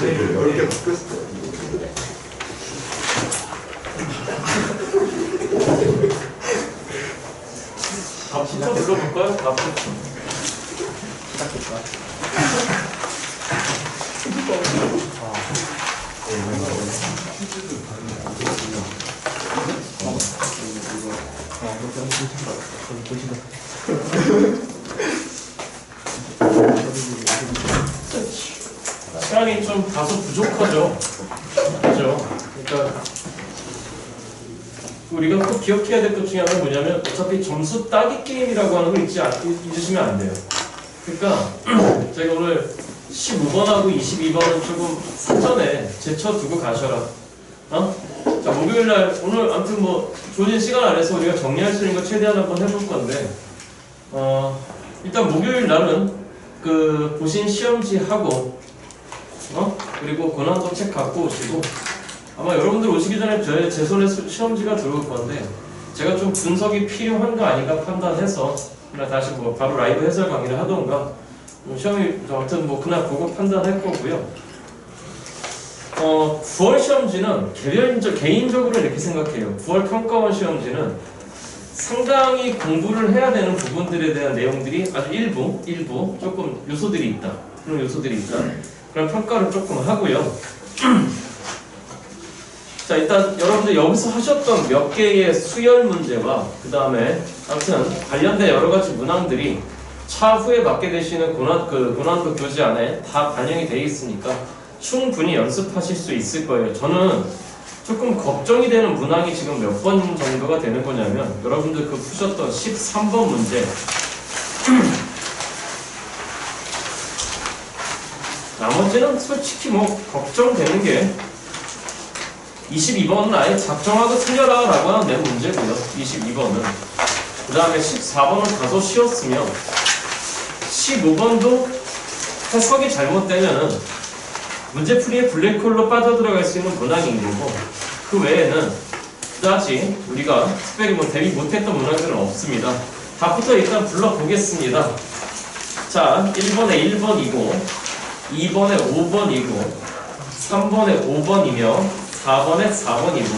넓게 바뀌었어요. 답부터 들어볼까요? 답부터. 시간이 좀 다소 부족하죠. 그죠? 그러니까 우리가 꼭 기억해야 될 것 중에 하나는 뭐냐면 어차피 점수 따기 게임이라고 하는 걸 잊으시면 안 돼요. 그러니까 제가 오늘 15번하고 22번은 조금 사전에 제쳐두고 가셔라. 자, 목요일날 오늘 아무튼 뭐 조진 시간 안에서 우리가 정리할 수 있는 거 최대한 한번 해볼 건데 일단 목요일 날은 그 보신 시험지 하고 그리고 고난도 책 갖고 오시고 아마 여러분들 오시기 전에 제 손에 시험지가 들어올 건데 제가 좀 분석이 필요한가 아닌가 판단해서 그날 다시 뭐 바로 라이브 해설 강의를 하던가 시험이 아무튼 뭐 그날 보고 판단할 거고요. 9월 시험지는 개인적으로 이렇게 생각해요. 9월 평가원 시험지는 상당히 공부를 해야 되는 부분들에 대한 내용들이 아주 일부 조금 요소들이 있다. 그런 요소들이 있다. 그런 평가를 조금 하고요. 자, 일단 여러분들 여기서 하셨던 몇 개의 수열 문제와 그 다음에 아무튼 관련된 여러 가지 문항들이 차후에 맡게 되시는 고난도 교재 안에 다 반영이 되어 있으니까 충분히 연습하실 수 있을 거예요. 저는 조금 걱정이 되는 문항이 지금 몇 번 정도가 되는 거냐면 여러분들 그 푸셨던 13번 문제 나머지는 솔직히 뭐 걱정되는 게 22번은 아예 작정하고 틀려라 라고 하는 내 문제고요. 22번은 그 다음에 14번은 다소 쉬웠으며 15번도 해석이 잘못되면은 문제풀이에 블랙홀로 빠져들어갈 수 있는 문항인 거고 그 외에는 그다지 우리가 특별히 뭐 대비 못했던 문항들은 없습니다. 답부터 일단 불러보겠습니다. 자, 1번에 1번이고 2번에 5번이고 3번에 5번이며 4번에 4번이고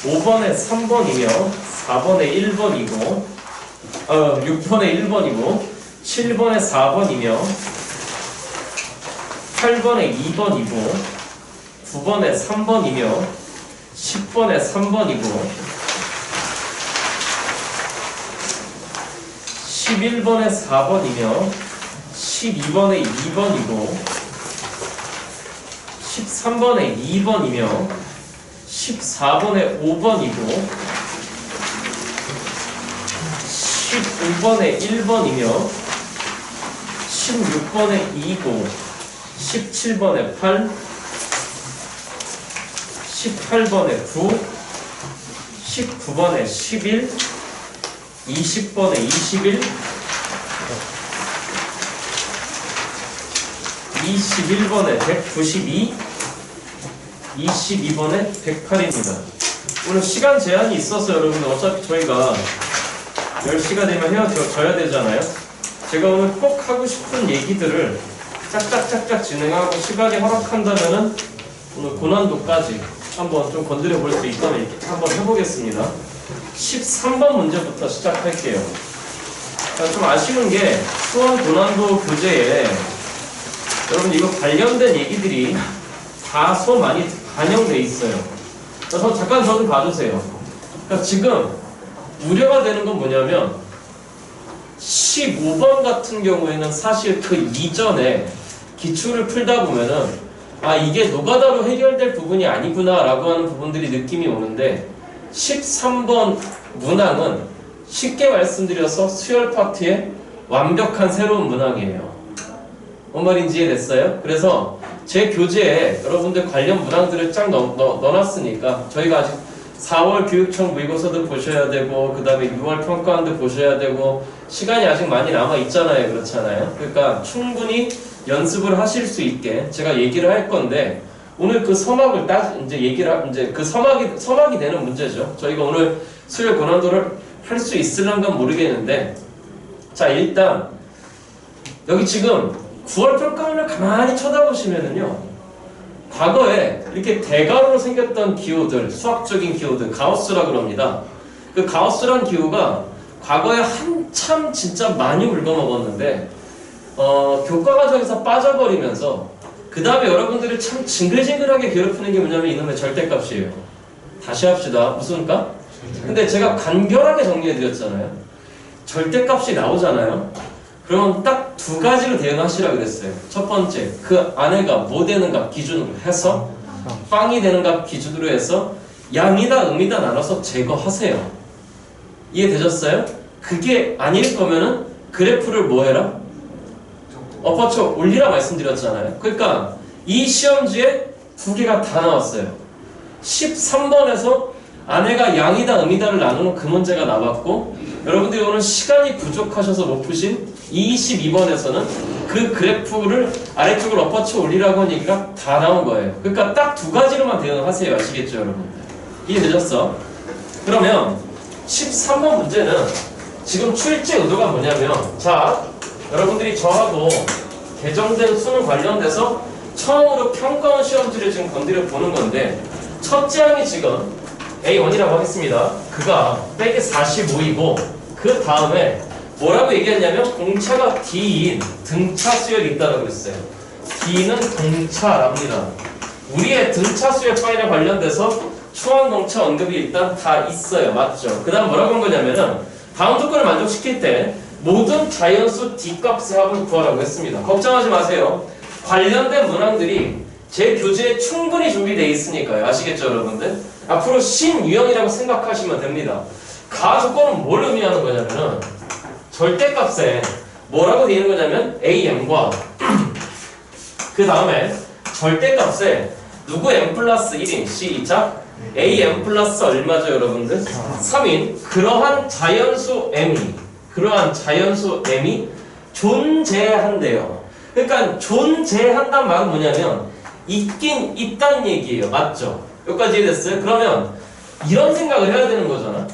5번에 3번이며 4번에 1번이고 6번에 1번이고 7번에 4번이며 8번에 2번이고 9번에 3번이며 10번에 3번이고 11번에 4번이며 12번에 2번이고 13번에 2번이며 14번에 5번이고 15번에 1번이며 16번에 2고 17번에 8 18번에 9 19번에 11 20번에 21 21번에 192 22번에 108입니다. 오늘 시간 제한이 있어서 여러분들 어차피 저희가 10시가 되면 헤어져야 되잖아요. 제가 오늘 꼭 하고 싶은 얘기들을 짝짝짝짝 진행하고 시간이 허락한다면은 오늘 고난도까지 한번 좀 건드려 볼 수 있다면 이렇게 한번 해보겠습니다. 13번 문제부터 시작할게요. 좀 아쉬운 게 수원 고난도 교재에 여러분 이거 관련된 얘기들이 다소 많이 반영돼 있어요. 잠깐 저 좀 봐주세요. 그러니까 지금 우려가 되는 건 뭐냐면 15번 같은 경우에는 사실 그 이전에 기출을 풀다 보면은 아 이게 노가다로 해결될 부분이 아니구나 라고 하는 부분들이 느낌이 오는데 13번 문항은 쉽게 말씀드려서 수열 파트의 완벽한 새로운 문항이에요. 뭔 말인지 이해됐어요? 그래서 제 교재에 여러분들 관련 문항들을 쫙 넣어놨으니까 저희가 아직 4월 교육청 모의고사도 보셔야 되고 그 다음에 6월 평가원도 보셔야 되고 시간이 아직 많이 남아 있잖아요. 그렇잖아요. 그러니까 충분히 연습을 하실 수 있게 제가 얘기를 할 건데 오늘 그 서막을 이제 그 서막이 되는 문제죠. 저희가 오늘 수열 고난도를 할 수 있을런가 모르겠는데 자 일단 여기 지금 9월 평가원을 가만히 쳐다보시면은요, 과거에 이렇게 대괄호로 생겼던 기호들, 수학적인 기호들, 가우스라고 합니다. 그 가우스란 기호가 과거에 한참 진짜 많이 울거먹었는데 교과 과정에서 빠져버리면서 그 다음에 여러분들을 참 징글징글하게 괴롭히는 게 뭐냐면 이놈의 절대값이에요. 다시 합시다. 무슨 값? 근데 제가 간결하게 정리해드렸잖아요. 절대값이 나오잖아요. 그러면 딱 두 가지로 대응하시라 그랬어요. 첫 번째, 그 안에가 뭐 되는 값 기준으로 해서 빵이 되는 값 기준으로 해서 양이다 음이다 나눠서 제거하세요. 이해되셨어요? 그게 아닐 거면은 그래프를 뭐 해라? 엎어쳐 올리라 말씀드렸잖아요. 그러니까 이 시험지에 두 개가 다 나왔어요. 13번에서 아내가 양이다 음이다를 나누는 그 문제가 나왔고, 여러분들이 오늘 시간이 부족하셔서 못 푸신 22번에서는 그 그래프를 아래쪽으로 엎어쳐 올리라고 하는 얘기가 다 나온 거예요. 그러니까 딱 두 가지로만 대응하세요. 아시겠죠, 여러분들? 이해되셨어? 그러면 13번 문제는 지금 출제 의도가 뭐냐면, 자, 여러분들이 저하고 개정된 수능 관련돼서 처음으로 평가원 시험지를 지금 건드려 보는 건데, 첫째 항이 지금 A1이라고 하겠습니다. 그가 빼기 45이고 그 다음에 뭐라고 얘기했냐면 공차가 D인 등차 수열이 있다고 그랬어요. D는 등차랍니다. 우리의 등차 수열 파일에 관련돼서 초항 공차 언급이 일단 다 있어요. 맞죠? 그 다음 뭐라고 한 거냐면은 다음 조건을 만족시킬 때 모든 자연수 D값의 합을 구하라고 했습니다. 걱정하지 마세요. 관련된 문항들이 제 교재에 충분히 준비되어 있으니까요. 아시겠죠, 여러분들? 앞으로 신유형이라고 생각하시면 됩니다. 가 조건은 뭘 의미하는 거냐면은 절대값에 뭐라고 되어 있는 거냐면 AM과 그 다음에 절대값에 누구 M 플러스 1인 시작 AM 플러스 얼마죠, 여러분들? 3인 그러한 자연수 M이 존재한대요. 그러니까 존재한다는 말은 뭐냐면 있긴 있다는 얘기예요. 맞죠? 여기까지 이해됐어요? 그러면 이런 생각을 해야 되는 거잖아.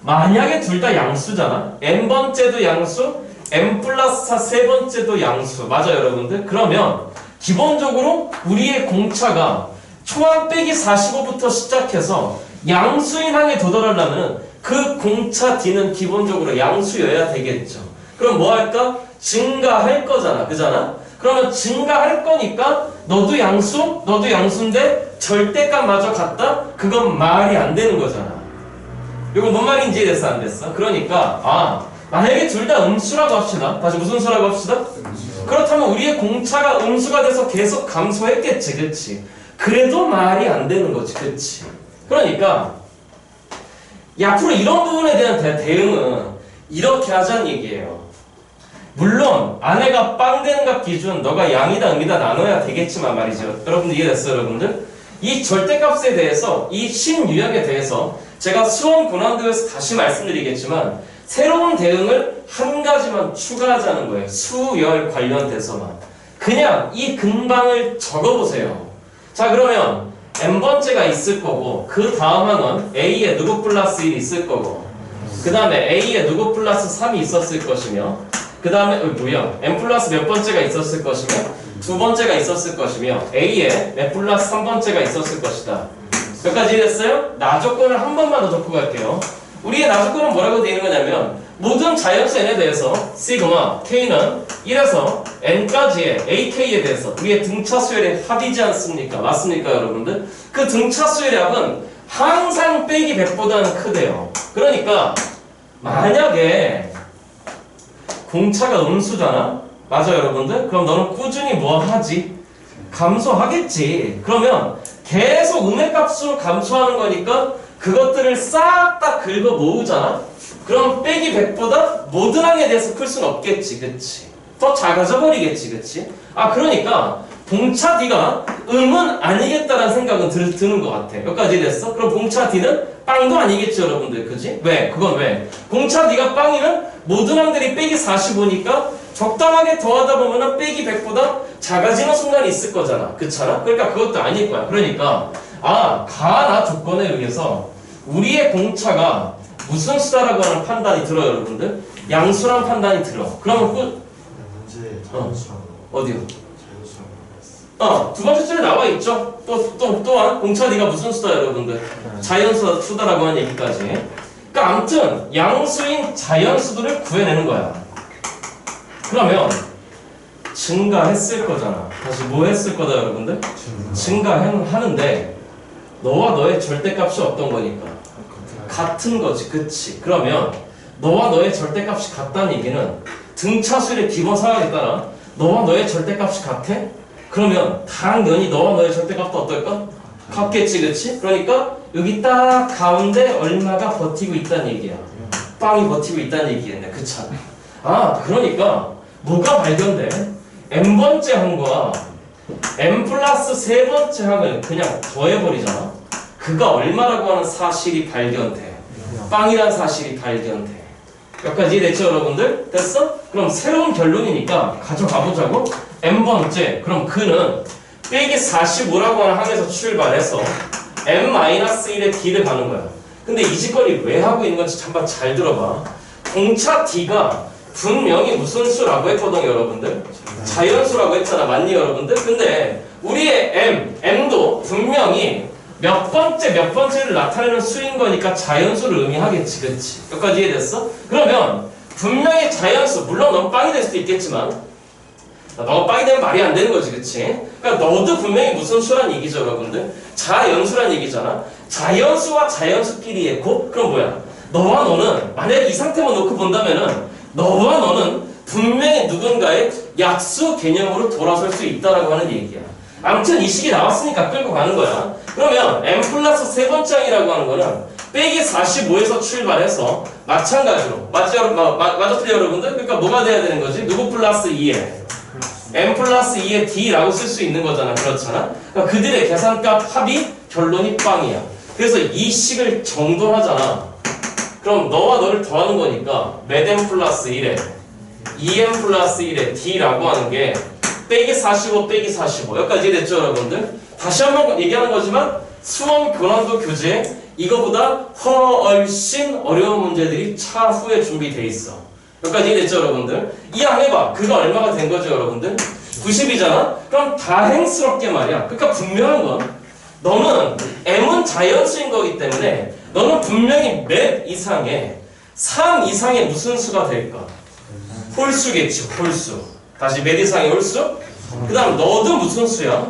만약에 둘 다 양수잖아. n번째도 양수, n 플러스 4 세 번째도 양수. 맞아요, 여러분들? 그러면 기본적으로 우리의 공차가 초항 빼기 45부터 시작해서 양수인 항에 도달하려면 그 공차 D는 기본적으로 양수여야 되겠죠. 그럼 뭐 할까? 증가할 거잖아. 그잖아? 그러면 증가할 거니까 너도 양수, 너도 양수인데 절대값마저 같다? 그건 말이 안 되는 거잖아. 이거 뭔 말인지 이해됐어? 안 됐어? 그러니까 만약에 둘 다 음수라고 합시다. 다시 무슨 수라고 합시다? 그렇다면 우리의 공차가 음수가 돼서 계속 감소했겠지. 그치? 그래도 말이 안 되는 거지. 그치? 그러니까 앞으로 이런 부분에 대한 대응은 이렇게 하자는 얘기예요. 물론 아내가 빵 되는 값 기준 너가 양이다 음이다 나눠야 되겠지만 말이죠. 여러분들 이해됐어요, 여러분들? 이 절대값에 대해서 이 신유형에 대해서 제가 수험 고난도에서 다시 말씀드리겠지만 새로운 대응을 한 가지만 추가하자는 거예요. 수열 관련돼서만. 그냥 이 근방을 적어보세요. 자, 그러면 n번째가 있을 거고 그 다음 항은 a에 누구 플러스 1이 있을 거고 그 다음에 a에 누구 플러스 3이 있었을 것이며 그 다음에 n 플러스 몇 번째가 있었을 것이며 두 번째가 있었을 것이며 a에 n 플러스 3번째가 있었을 것이다. 여기까지 됐어요? 나 조건을 한 번만 더 적고 갈게요. 우리의 나 조건은 뭐라고 되어 있는 거냐면 모든 자연수 n에 대해서 시그마 k는 1에서 n까지의 ak에 대해서 우리의 등차 수열의 합이지 않습니까? 맞습니까, 여러분들? 그 등차 수열의 합은 항상 빼기 100보다는 크대요. 그러니까 만약에 공차가 음수잖아? 맞아, 여러분들? 그럼 너는 꾸준히 뭐 하지? 감소하겠지. 그러면 계속 음의 값으로 감소하는 거니까 그것들을 싹 다 긁어 모으잖아? 그럼 빼기 100보다 모든 항에 대해서 클 수는 없겠지. 그치? 더 작아져 버리겠지. 그치? 그러니까 공차 D가 음은 아니겠다라는 생각은 드는 것 같아. 여기까지 됐어? 그럼 공차 D는 빵도 아니겠지, 여러분들. 그치? 왜? 그건 왜? 공차 D가 빵이면 모든 항들이 빼기 45니까 적당하게 더하다 보면은 빼기 100보다 작아지는 순간이 있을 거잖아. 그렇잖아? 그러니까 그것도 아닐 거야. 그러니까 가나 조건에 의해서 우리의 공차가 무슨 수다라고 하는 판단이 들어요, 여러분들? 양수란 판단이 들어. 그러면 문제 자연수라고. 어디요? 두 번째 줄에 나와 있죠. 또한 공차 D가 무슨 수다 여러분들? 자연수다라고 하는 얘기까지. 그러니까 아무튼 양수인 자연수들을 구해내는 거야. 그러면 증가했을 거잖아. 다시 뭐 했을 거다 여러분들? 증가하는데 너와 너의 절대값이 어떤 거니까? 같은 거지, 그치? 그러면 너와 너의 절대값이 같다는 얘기는 등차수의 기본 상황에 따라 너와 너의 절대값이 같아? 그러면 당연히 너와 너의 절대값도 어떨까? 같겠지, 그치? 그러니까 여기 딱 가운데 얼마가 버티고 있다는 얘기야. 빵이 버티고 있다는 얘기겠네, 그렇잖아. 그러니까 뭐가 발견돼? n번째 항과 n 플러스 세 번째 항을 그냥 더해버리잖아. 그가 얼마라고 하는 사실이 발견돼. 빵이란 사실이 발견돼. 여기까지 이해됐죠 여러분들? 됐어? 그럼 새로운 결론이니까 가져가 보자고. n번째, 그럼 그는 빼기 45라고 하는 항에서 출발해서 n-1의 d를 가는 거야. 근데 이 짓거리 왜 하고 있는 건지 한번 잘 들어봐. 공차 d가 분명히 무슨 수라고 했거든요 여러분들? 자연수라고 했잖아. 맞니 여러분들? 근데 우리의 m도 분명히 몇 번째를 나타내는 수인 거니까 자연수를 의미하겠지, 그치? 여기까지 이해됐어? 그러면 분명히 자연수, 물론 넌 빵이 될 수도 있겠지만 너가 빵이 되면 말이 안 되는 거지, 그치? 그러니까 너도 분명히 무슨 수란 얘기죠 여러분들? 자연수란 얘기잖아. 자연수와 자연수끼리의 곱? 그럼 뭐야? 너와 너는 만약 이 상태만 놓고 본다면은 너와 너는 분명히 누군가의 약수 개념으로 돌아설 수 있다라고 하는 얘기야. 아무튼 이 식이 나왔으니까 끌고 가는 거야. 그러면 n 플러스 세 번째 항이라고 하는 거는 빼기 45에서 출발해서 마찬가지로 맞아 틀려 여러분들? 그러니까 뭐가 돼야 되는 거지? 누구 플러스 2에 n 플러스 2의 d라고 쓸 수 있는 거잖아. 그렇잖아? 그러니까 그들의 계산값 합이 결론이 빵이야. 그래서 이 식을 정돈하잖아. 그럼 너와 너를 더하는 거니까 몇 n 플러스 1에 2n 플러스 1에 d라고 하는 게 빼기 45 빼기 45 여기까지 이해됐죠 여러분들? 다시 한번 얘기하는 거지만 수험 교란도 교재에 이거보다 훨씬 어려운 문제들이 차후에 준비돼 있어. 여기까지 이해됐죠 여러분들? 이해해봐. 그거 얼마가 된 거죠 여러분들? 90이잖아? 그럼 다행스럽게 말이야. 그러니까 분명한 건 너는 m은 자연수인 거기 때문에 너는 분명히 몇 이상의 3 이상의 무슨 수가 될까? 홀수겠지, 홀수. 다시 몇 이상의 홀수? 그 다음 너도 무슨 수야?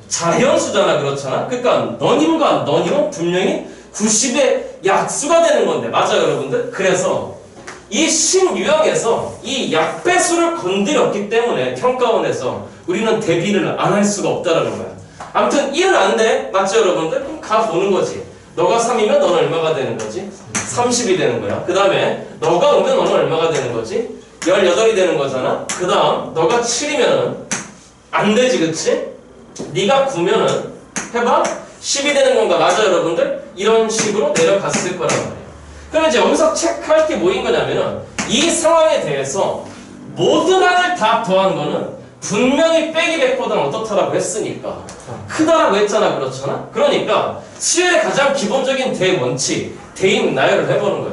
자연수잖아, 그렇잖아? 그러니까 너님과 너님은 분명히 90의 약수가 되는 건데 맞아요 여러분들? 그래서 이 신유형에서 이 약배수를 건드렸기 때문에 평가원에서 우리는 대비를 안 할 수가 없다라는 거야. 아무튼 1은 안 돼. 맞죠 여러분들? 그럼 가보는 거지. 너가 3이면 너는 얼마가 되는 거지? 30이 되는 거야. 그 다음에 너가 오면 너는 얼마가 되는 거지? 18이 되는 거잖아. 그 다음 너가 7이면은 안 되지, 그치? 네가 9면은 해봐. 10이 되는 건가? 맞아 여러분들? 이런 식으로 내려갔을 거란 말이야. 그럼 이제 여기서 체크할 게 뭐인 거냐면은 이 상황에 대해서 모든 항을 다 더한 거는 분명히 빼기 100보다는 어떻다라고 했으니까 크다라고 했잖아. 그렇잖아? 그러니까 수열의 가장 기본적인 대원칙 대입 나열을 해보는 거야.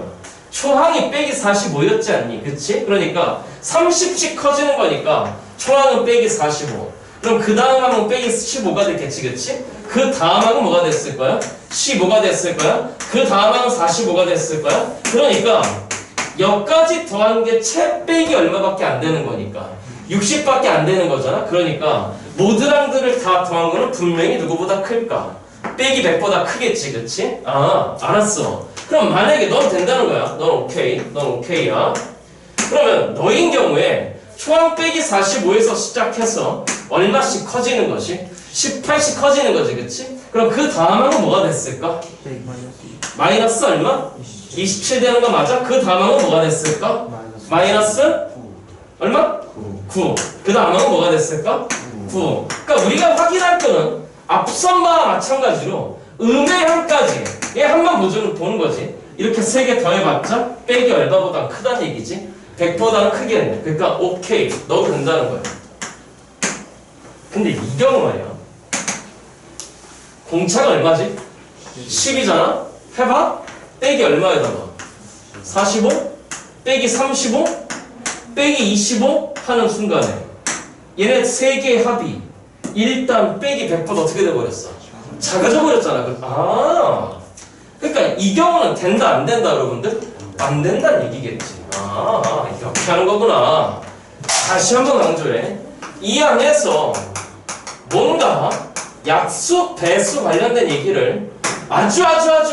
초항이 빼기 45였지 않니? 그치? 그러니까 30씩 커지는 거니까 초항은 빼기 45. 그럼 그 다음 항은 빼기 15가 됐겠지, 그치? 그 다음 항은 뭐가 됐을 거야? 15가 됐을 거야? 그 다음 항은 45가 됐을 거야? 그러니까 여기까지 더한 게 채 빼기 얼마밖에 안 되는 거니까 60밖에 안 되는 거잖아? 그러니까 모든 항들을 다 더한 거는 분명히 누구보다 클까? 빼기 100보다 크겠지, 그치? 알았어. 그럼 만약에 넌 된다는 거야. 넌 오케이. 넌 오케이야. 그러면 너인 경우에 초항 빼기 45에서 시작해서 얼마씩 커지는 것이? 18씩 커지는 거지, 그치? 그럼 그 다음 항은 뭐가 됐을까? 마이너스 얼마? 27 되는 거 맞아? 그 다음 항은 뭐가 됐을까? 마이너스? 얼마? 9. 그 다음 항은 뭐가 됐을까? 9. 그러니까 우리가 확인할 거는 앞선 바와 마찬가지로 음의 항까지 얘 한번 보는 거지. 이렇게 3개 더해봤자 빼기 얼마보다 크다는 얘기지. 100보다는 크겠네. 그러니까 오케이. 너도 된다는 거야. 근데 이 경우 말이야. 공차가 얼마지? 10이잖아? 해봐. 빼기 얼마에다가? 45? 빼기 35? 빼기 25? 하는 순간에 얘네 세 개의 합이 일단 빼기 100번 어떻게 돼버렸어? 작아져 버렸잖아. 그러니까 이 경우는 된다 안 된다 여러분들? 안 된다는 얘기겠지. 이렇게 하는 거구나. 다시 한번 강조해. 이 안에서 뭔가 약수, 배수 관련된 얘기를 아주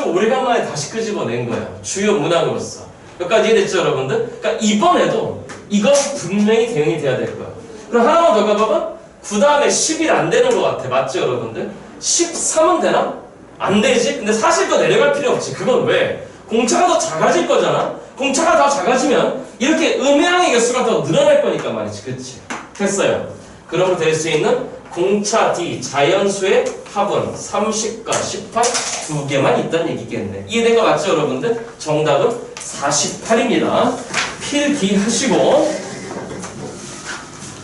오래간만에 다시 끄집어낸 거야. 주요 문항으로서. 여기까지 이해됐죠 여러분들? 그러니까 이번에도 이건 분명히 대응이 돼야 될 거야. 그럼 하나만 더 가봐봐. 9 다음에 10이 안 되는 것 같아. 맞죠 여러분들? 13은 되나? 안 되지? 근데 사실 더 내려갈 필요 없지. 그건 왜? 공차가 더 작아질 거잖아? 공차가 더 작아지면 이렇게 음양의 개수가 더 늘어날 거니까 말이지. 그치? 됐어요. 그러면 될 수 있는 공차 D 자연수의 합은 30과 18 두 개만 있다는 얘기겠네. 이해된 거 맞죠 여러분들? 정답은 48입니다. 필기하시고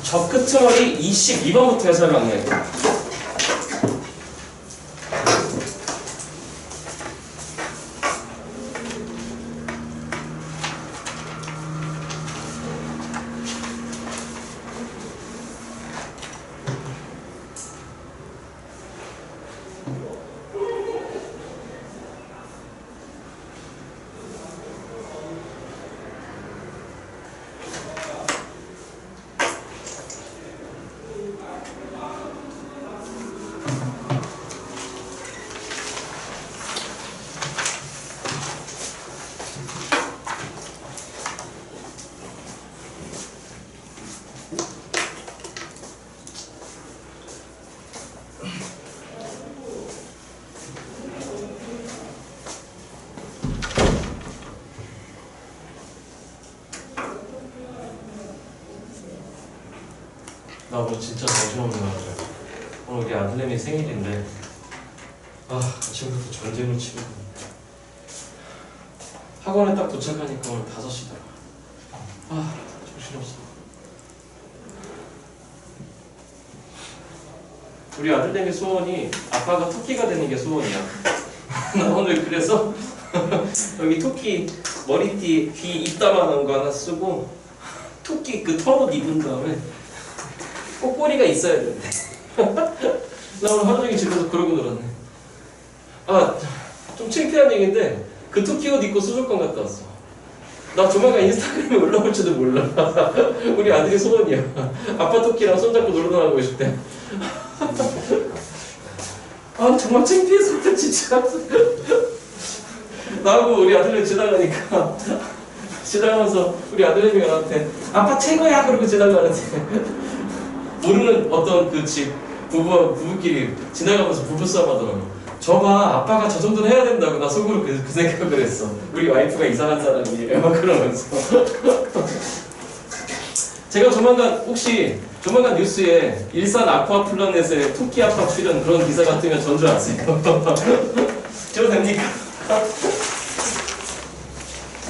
적끝머리 22번부터 해설 강의할게요. 나 오늘 진짜 정신없는 날이야. 오늘 우리 아들내미 생일인데 아침부터 전쟁을 치고 학원에 딱 도착하니까 오늘 5시더라. 정신없어. 우리 아들내미 소원이 아빠가 토끼가 되는 게 소원이야. 나 오늘 그래서 여기 토끼 머리띠 귀 입다만한 거 하나 쓰고 토끼 그 털옷 입은 다음에 꼬꼬리가 있어야 되는데 나 오늘 하루 종일 집에서 그러고 놀았네. 좀 창피한 얘기인데 그 토끼 옷 입고 수족관 갔다 왔어. 나 조만간 인스타그램에 올라올지도 몰라. 우리 아들이 소원이야. 아빠 토끼랑 손잡고 놀러 나가고 싶대. 정말 창피해서 진짜. 나하고 우리 아들이 지나가니까 지나가면서 우리 아들내미가 나한테 아빠 최고야 그러고 지나가는데 모르는 어떤 그 집 부부끼리 지나가면서 부부싸움 하더라고. 저봐 아빠가 저 정도는 해야 된다고. 나 속으로 그 생각을 했어. 우리 와이프가 이상한 사람이에요 그러면서 제가 조만간 뉴스에 일산 아쿠아플라넷에 토끼 아빠 출연 그런 기사가 뜨면 전주 아세요? 저도 됩니까?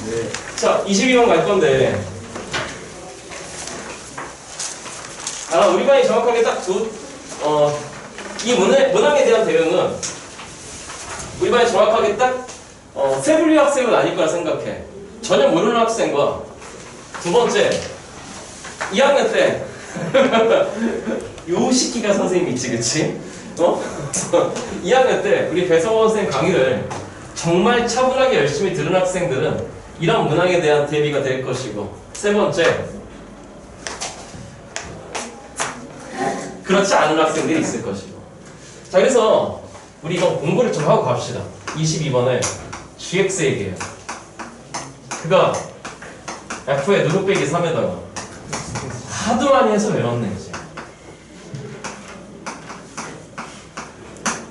네. 자 22번 갈 건데 우리 반이 정확하게 딱 이 문항에 대한 대응은 우리 반이 정확하게 딱 세 분류 학생은 아닐 거라 생각해. 전혀 모르는 학생과 두 번째 2학년 때 요 시기가 선생님 있지 그치? 2학년 때 우리 배성원 선생님 강의를 정말 차분하게 열심히 들은 학생들은 이런 문항에 대한 대비가 될 것이고 세 번째 그렇지 않은 학생들이 있을 것이고. 자 그래서 우리 이거 공부를 좀 하고 갑시다. 22번에 gx 얘기해요. 그가 f의 누룩 빼기 3에다가 하도 많이 해서 외웠네 이제.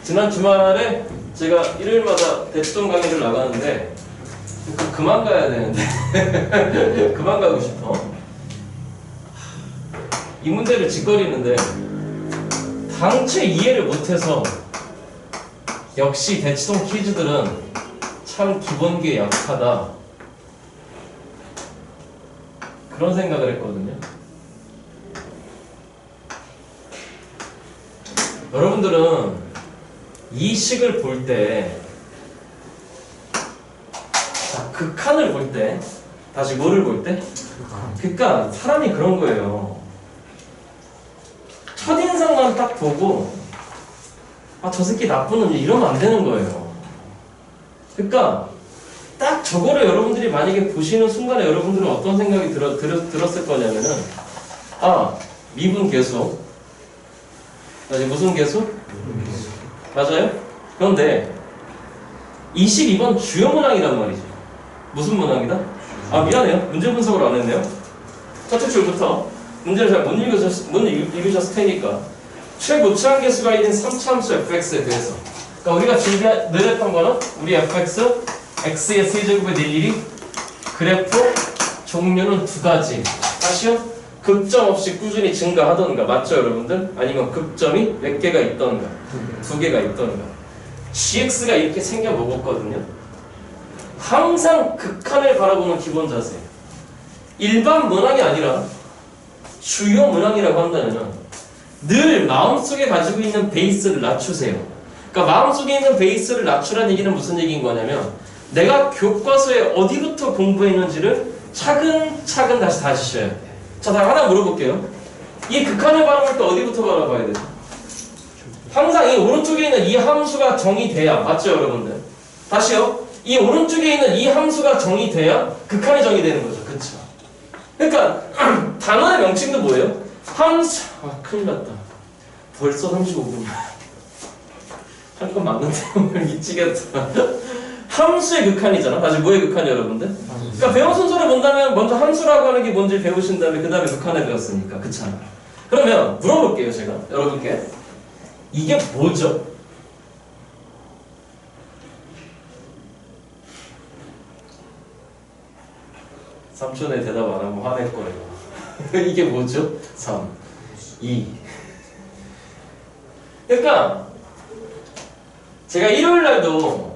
지난 주말에 제가 일요일마다 대치동 강의를 나가는데 그만 가야 되는데 그만 가고 싶어. 이 문제를 짓거리는데 당최 이해를 못해서 역시 대치동 퀴즈들은 참 기본기에 약하다 그런 생각을 했거든요. 여러분들은 이 식을 볼 때 극한을 볼 때 다시 뭐를 볼 때? 그러니까 사람이 그런 거예요. 놈만 딱 보고 아, 저 새끼 나쁜 놈이 이러면 안 되는 거예요. 그러니까 딱 저거를 여러분들이 만약에 보시는 순간에 여러분들은 어떤 생각이 들었을 거냐면은 아, 미분 계수 무슨 계수? 맞아요? 그런데 22번 주요 문항이란 말이죠. 무슨 문항이다? 아, 미안해요. 문제 분석을 안 했네요. 첫째 줄부터 문제를 잘 못 읽으셨을 테니까 최고차항 계수가 있는 3차함수 fx에 대해서, 그러니까 우리가 늘 했던 거는 우리 fx x의 세제곱의 일일이 그래프 종류는 두 가지. 다시요? 극점 없이 꾸준히 증가하던가, 맞죠 여러분들? 아니면 극점이 몇 개가 있던가, 두 개가 있던가. gx가 이렇게 생겨 먹었거든요. 항상 극한을 바라보는 기본 자세. 일반 문항이 아니라 주요 문항이라고 한다면 늘 마음속에 가지고 있는 베이스를 낮추세요. 그러니까 마음속에 있는 베이스를 낮추라는 얘기는 무슨 얘기인 거냐면 내가 교과서에 어디부터 공부했는지를 차근차근 다시 다지셔야 돼. 자, 다 하나 물어볼게요. 이 극한을 바라볼 때 어디부터 바라봐야 되죠? 항상 이 오른쪽에 있는 이 함수가 정의돼야, 맞죠 여러분들? 다시요. 이 오른쪽에 있는 이 함수가 정의돼야 극한이 정의되는 거죠. 그쵸? 그러니까 단원의 명칭도 뭐예요? 함수. 아, 큰일 났다. 벌써 35분이야. 할 건 맞는데 미치겠다. 함수의 극한이잖아. 다시 뭐의 극한이 여러분들? 그러니까 배운 순서를 본다면 먼저 함수라고 하는 게 뭔지 배우신 다음에 그 다음에 극한을 배웠으니까. 그렇잖아. 그러면 물어볼게요 제가 여러분께. 이게 뭐죠? 삼촌의 대답 안 하면 화낼 거예요. 이게 뭐죠? 3, 2. 그러니까 제가 일요일날도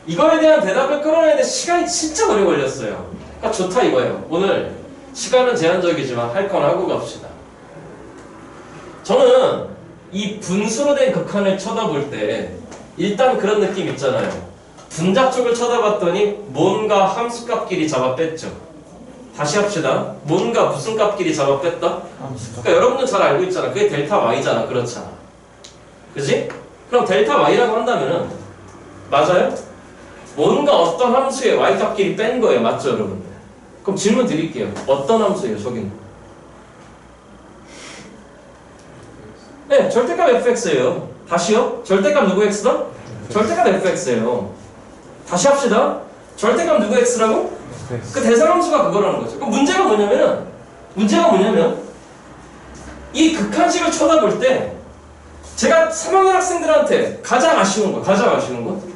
이거에 대한 대답을 끌어내는데 시간이 진짜 오래 걸렸어요. 그러니까 좋다 이거예요. 오늘 시간은 제한적이지만 할 건 하고 갑시다. 저는 이 분수로 된 극한을 쳐다볼 때 일단 그런 느낌 있잖아요. 분자 쪽을 쳐다봤더니 뭔가 함수값끼리 잡아 뺐죠. 다시 합시다. 뭔가 무슨 값끼리 잡아 뺐다? 그러니까 여러분들 잘 알고 있잖아. 그게 델타 y잖아. 그렇잖아. 그지? 그럼 델타 y라고 한다면은 맞아요? 뭔가 어떤 함수의 y값끼리 뺀 거예요. 맞죠 여러분들? 그럼 질문 드릴게요. 어떤 함수예요 저기는? 네, 절대값 fx예요. 다시요? 절대값 누구 x다? 절대값 fx예요. 다시 합시다. 절대값 누구 x라고? 그 대상함수가 그거라는 거죠. 그럼 문제가 뭐냐면 이 극한식을 쳐다볼 때 제가 3학년 학생들한테 가장 아쉬운 건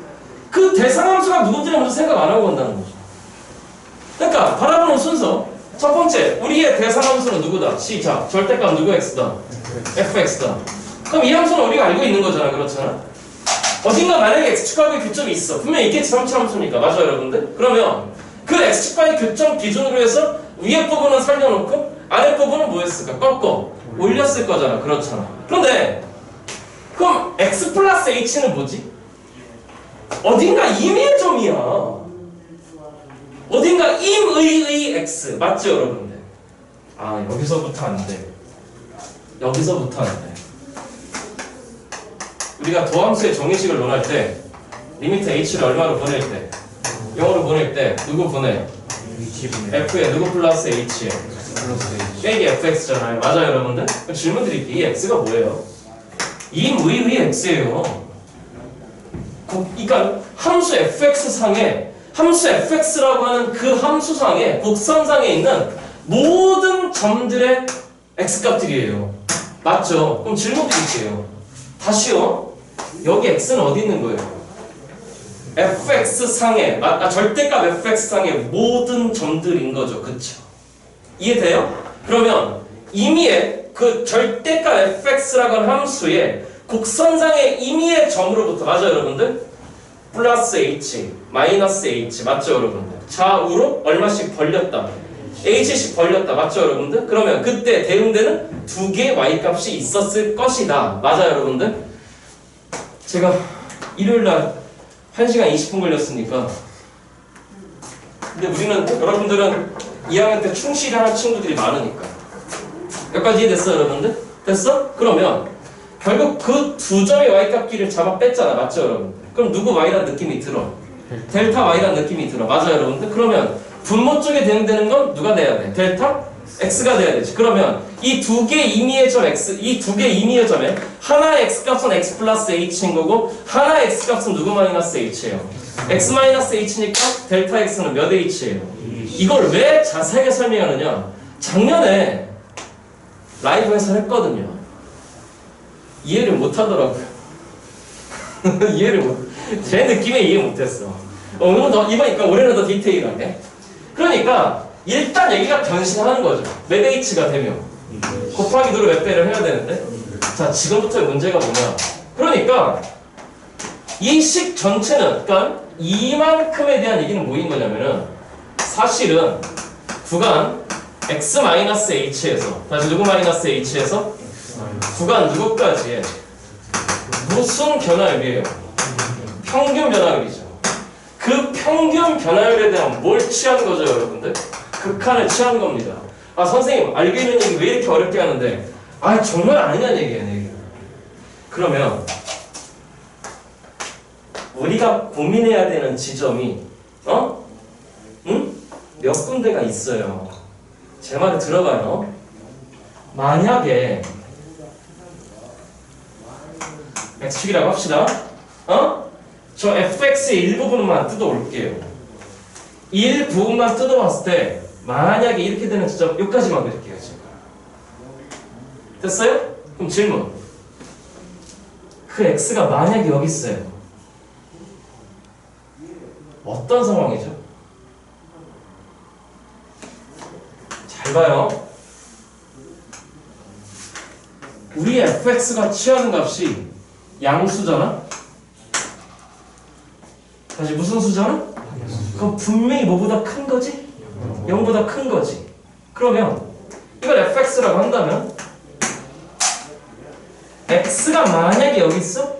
그 대상함수가 누군지를 먼저 생각 안 하고 간다는 거죠. 그러니까 바라보는 순서. 첫 번째, 우리의 대상함수는 누구다? 시작. 절대값 누구 x다? fx다. 그럼 이 함수는 우리가 알고 있는 거잖아. 그렇잖아. 어딘가 만약에 x축과의 교점이 있어. 분명히 있겠지. 3차 함수니까. 맞아요 여러분들? 그러면 그 x축과의 교점 기준으로 해서 위에 부분은 살려놓고 아래 부분은 뭐 했을까? 꺾어 올렸을 거잖아. 그렇잖아. 그런데 그럼 x 플러스 h는 뭐지? 어딘가 임의 점이야. 어딘가 임의 x. 맞죠 여러분들? 아, 여기서부터 안 돼. 여기서부터 안 돼. 우리가 도함수의 정의식을 논할 때 리미트 h를 얼마로 보낼 때? 0으로 보낼 때 누구 보내? f에 누구 플러스 h에? 빼기 fx잖아요. 맞아요 여러분들? 그럼 질문 드릴게요. 이 x가 뭐예요? 임의 x예요. 그러니까 함수 fx상에 함수 fx라고 하는 그 함수상에 곡선상에 있는 모든 점들의 x값들이에요. 맞죠? 그럼 질문 드릴게요. 다시요. 여기 x는 어디 있는 거예요? fx상에 절대값 fx상의 모든 점들인 거죠. 그쵸? 이해돼요? 그러면 임의의 그 절대값 fx라고 하는 함수의 곡선상의 임의의 점으로부터 맞아요 여러분들? 플러스 h, 마이너스 h 맞죠 여러분들? 좌우로 얼마씩 벌렸다. h씩 벌렸다. 맞죠 여러분들? 그러면 그때 대응되는 두 개의 y값이 있었을 것이다. 맞아요 여러분들? 제가 일요일날 1시간 20분 걸렸으니까 근데 우리는 여러분들은 2학년 때 충실히 하는 친구들이 많으니까 몇 가지 이해됐어요 여러분들? 됐어? 그러면 결국 그 두 점의 y값끼리를 잡아 뺐잖아. 맞죠 여러분? 그럼 누구 y란 느낌이 들어? 델타 y란 느낌이 들어. 맞아요 여러분들? 그러면 분모 쪽에 대응되는 건 누가 돼야 돼? 델타 x가 돼야 되지. 그러면 이 두 개 임의의 점 x, 이 두 개 임의의 점에 하나의 x값은 x 플러스 h인 거고 하나의 x값은 누구 마이너스 h예요? x 마이너스 h니까 델타 x는 몇 h예요? 이걸 왜 자세하게 설명하느냐? 작년에 라이브에서 했거든요. 이해를 못 하더라고요. 이해를 못, 제 느낌에 이해 못했어. 오늘은 더, 이번이니까 올해는 더 디테일하게. 그러니까, 일단 얘기가 변신하는 거죠. 몇 h가 되면. 곱하기 도로 몇 배를 해야 되는데. 자, 지금부터의 문제가 뭐냐. 그러니까, 이 식 전체는, 그러니까, 이만큼에 대한 얘기는 뭐인 거냐면은, 사실은, 구간 x-h에서, 다시 누구 마이너스 h에서? 구간 누구까지의 무슨 변화율이에요? 평균 변화율이죠. 그 평균 변화율에 대한 뭘 취한 거죠, 여러분들? 극한을 취한 겁니다. 아, 선생님, 알고 있는 얘기 왜 이렇게 어렵게 하는데? 아, 정말 아니냐는 얘기예요. 그러면 우리가 고민해야 되는 지점이 몇 군데가 있어요. 제 말을 들어봐요. 만약에 x축이라고 합시다. 저 fx의 일부분만 뜯어올게요. 일부분만 뜯어봤을 때 만약에 이렇게 되는 지점 여기까지만 그릴게요. 지금. 됐어요? 그럼 질문. 그 x가 만약에 여기 있어요. 어떤 상황이죠? 잘 봐요. 우리 fx가 취하는 값이 양수잖아? 다시 무슨 수잖아? 그럼 분명히 뭐보다 큰 거지? 0보다 큰 거지. 그러면 이걸 fx라고 한다면 x가 만약에 여기 있어?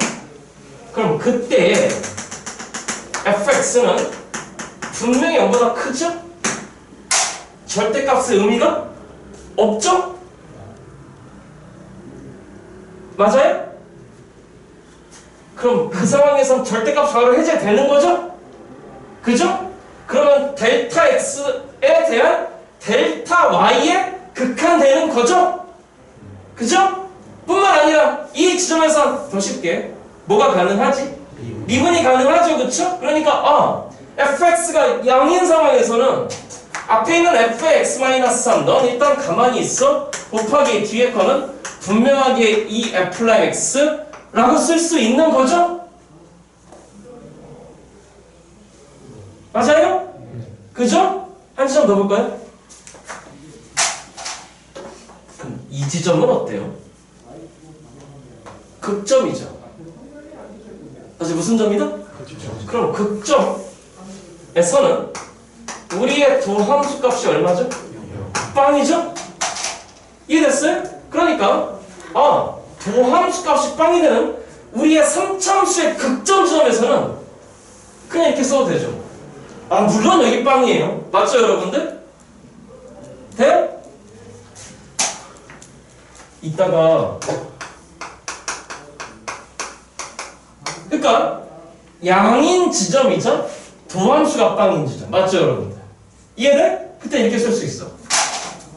그럼 그때의 fx는 분명히 0보다 크죠? 절대값의 의미가 없죠? 맞아요? 그럼 그 상황에선 절대값 바로 해제되는 거죠? 그죠? 그러면 델타 x에 대한 델타 y에 극한되는 거죠? 그죠? 뿐만 아니라 이 지점에서 더 쉽게 뭐가 가능하지? 미분이 가능하죠, 그쵸? 그러니까 fx가 0인 상황에서는 앞에 있는 f의 x-3 넌 일단 가만히 있어. 곱하기 뒤에 거는 분명하게 이 f' 라고 쓸 수 있는 거죠? 맞아요? 그죠? 한 지점 더 볼까요? 그럼 이 지점은 어때요? 극점이죠. 다시 무슨 점이다? 그럼 극점에서는 우리의 두 함수 값이 얼마죠? 빵이죠? 이해됐어요? 그러니까 두 함수 값이 빵이 되는 우리의 3차함수의 극점 지점에서는 그냥 이렇게 써도 되죠. 물론 여기 빵이에요. 맞죠 여러분들? 돼요? 이따가 그러니까 양인 지점이죠? 두 함수가 빵인 지점. 맞죠 여러분들? 이해돼? 그때 이렇게 쓸 수 있어.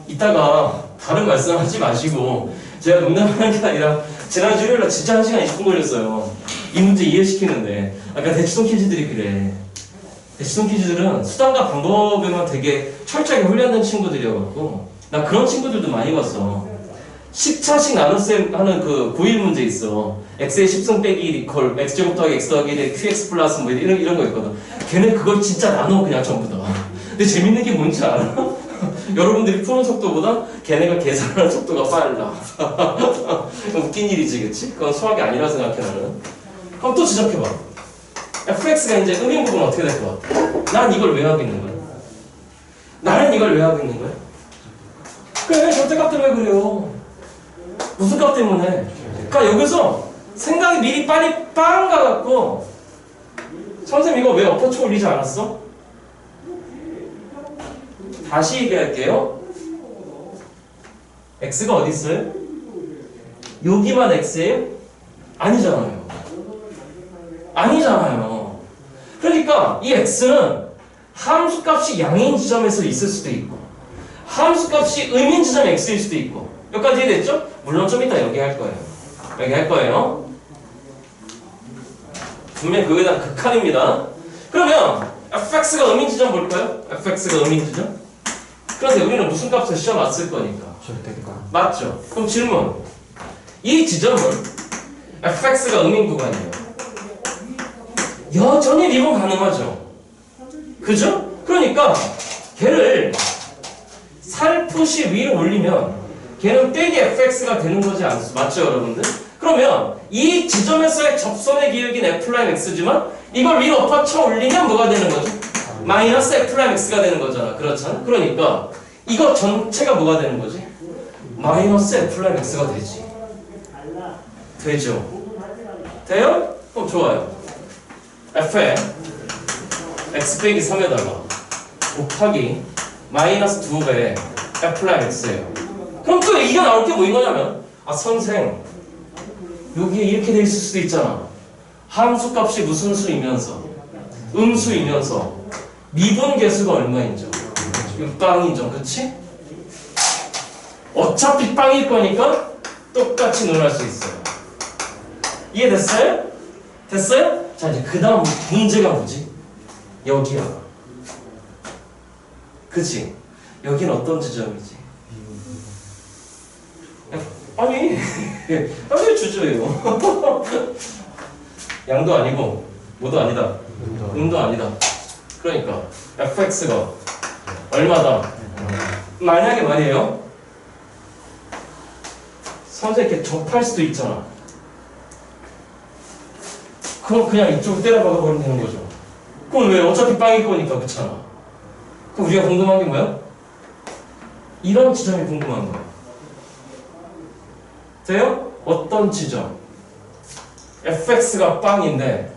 이따가 다른 말씀하지 마시고 제가 농담하는 게 아니라 지난주 일요일날 진짜 1시간 20분 걸렸어요. 이 문제 이해시키는데 아까 대치동 퀴즈들이 그래. 대치동 퀴즈들은 수단과 방법에만 되게 철저하게 훈련된 친구들이어갖고 나 그런 친구들도 많이 봤어. 10차씩 나눗셈 하는 그 고1 문제 있어. x의 10승 빼기 1 이퀄 x제곱 더하기 x 더하기 1의 qx 플러스 뭐 이런 거 있거든. 걔네 그걸 진짜 나눠 그냥 전부 다. 근데 재밌는 게 뭔지 알아? 여러분들이 푸는 속도보다 걔네가 계산하는 속도가 빨라. 웃긴 일이지, 그치? 그건 수학이 아니라 생각해, 나는. 그럼 또 지적해봐. fx가 이제 음인 부분 어떻게 될 것 같아? 난 이걸 왜 하고 있는 거야? 나는 이걸 왜 하고 있는 거야? 그래, 절대값 때문에 그래요. 무슨 값 때문에? 그러니까 여기서 생각이 미리 빨리 빵 가갖고 선생님 이거 왜 엎어쳐 올리지 않았어? 다시 얘기할게요. x가 어디 있어요? 여기만 x예요? 아니잖아요. 아니잖아요. 그러니까 이 x는 함수값이 양인 지점에서 있을 수도 있고 함수값이 음인 지점 x일 수도 있고 여기까지 이해됐죠? 물론 좀 이따 여기 할 거예요. 여기 할 거예요. 분명히 그거에 대한 극한입니다. 그러면 fx가 음인 지점 볼까요? fx가 음인 지점? 그런데 우리는 무슨 값을 시험 왔을 거니까 절대값. 맞죠? 그럼 질문 이 지점은 fx가 음인 구간이에요. 여전히 미분 가능하죠? 그죠? 그러니까 걔를 살풋이 위로 올리면 걔는 빼기 fx가 되는 거지 않습니까? 맞죠 여러분들? 그러면 이 지점에서의 접선의 기울기는 f'x지만 이걸 위로 엎어쳐 올리면 뭐가 되는 거죠? 마이너스 f'x가 되는 거잖아. 그렇잖아? 그러니까 이거 전체가 뭐가 되는 거지? 마이너스 f'x가 되지. 되죠? 돼요? 그럼 좋아요. f에 x 빼기 3에다가 곱하기 마이너스 2배 f'x예요. 그럼 또 얘기가 나올 게 뭐인 거냐면 아 선생 여기에 이렇게 돼 있을 수도 있잖아. 함수값이 무슨 수이면서 음수이면서 미분 계수가 얼마인죠? 빵이죠. 그치? 어차피 빵일 거니까 똑같이 논할 수 있어요. 이해됐어요? 됐어요? 자 이제 그 다음 문제가 뭐지? 여기야. 그치? 여긴 어떤 지점이지? 아니 아니 주저예요. 양도 아니고 뭐도 아니다. 음도 아니다. 그러니까 fx가 얼마다? 만약에 말이에요 선생님 이렇게 접할 수도 있잖아. 그럼 그냥 이쪽으로 때려박아 버리면 되는 거죠. 그럼 왜? 어차피 빵일 거니까. 그렇잖아. 그럼 우리가 궁금한 게 뭐야? 이런 지점이 궁금한 거야. 돼요? 어떤 지점? fx가 빵인데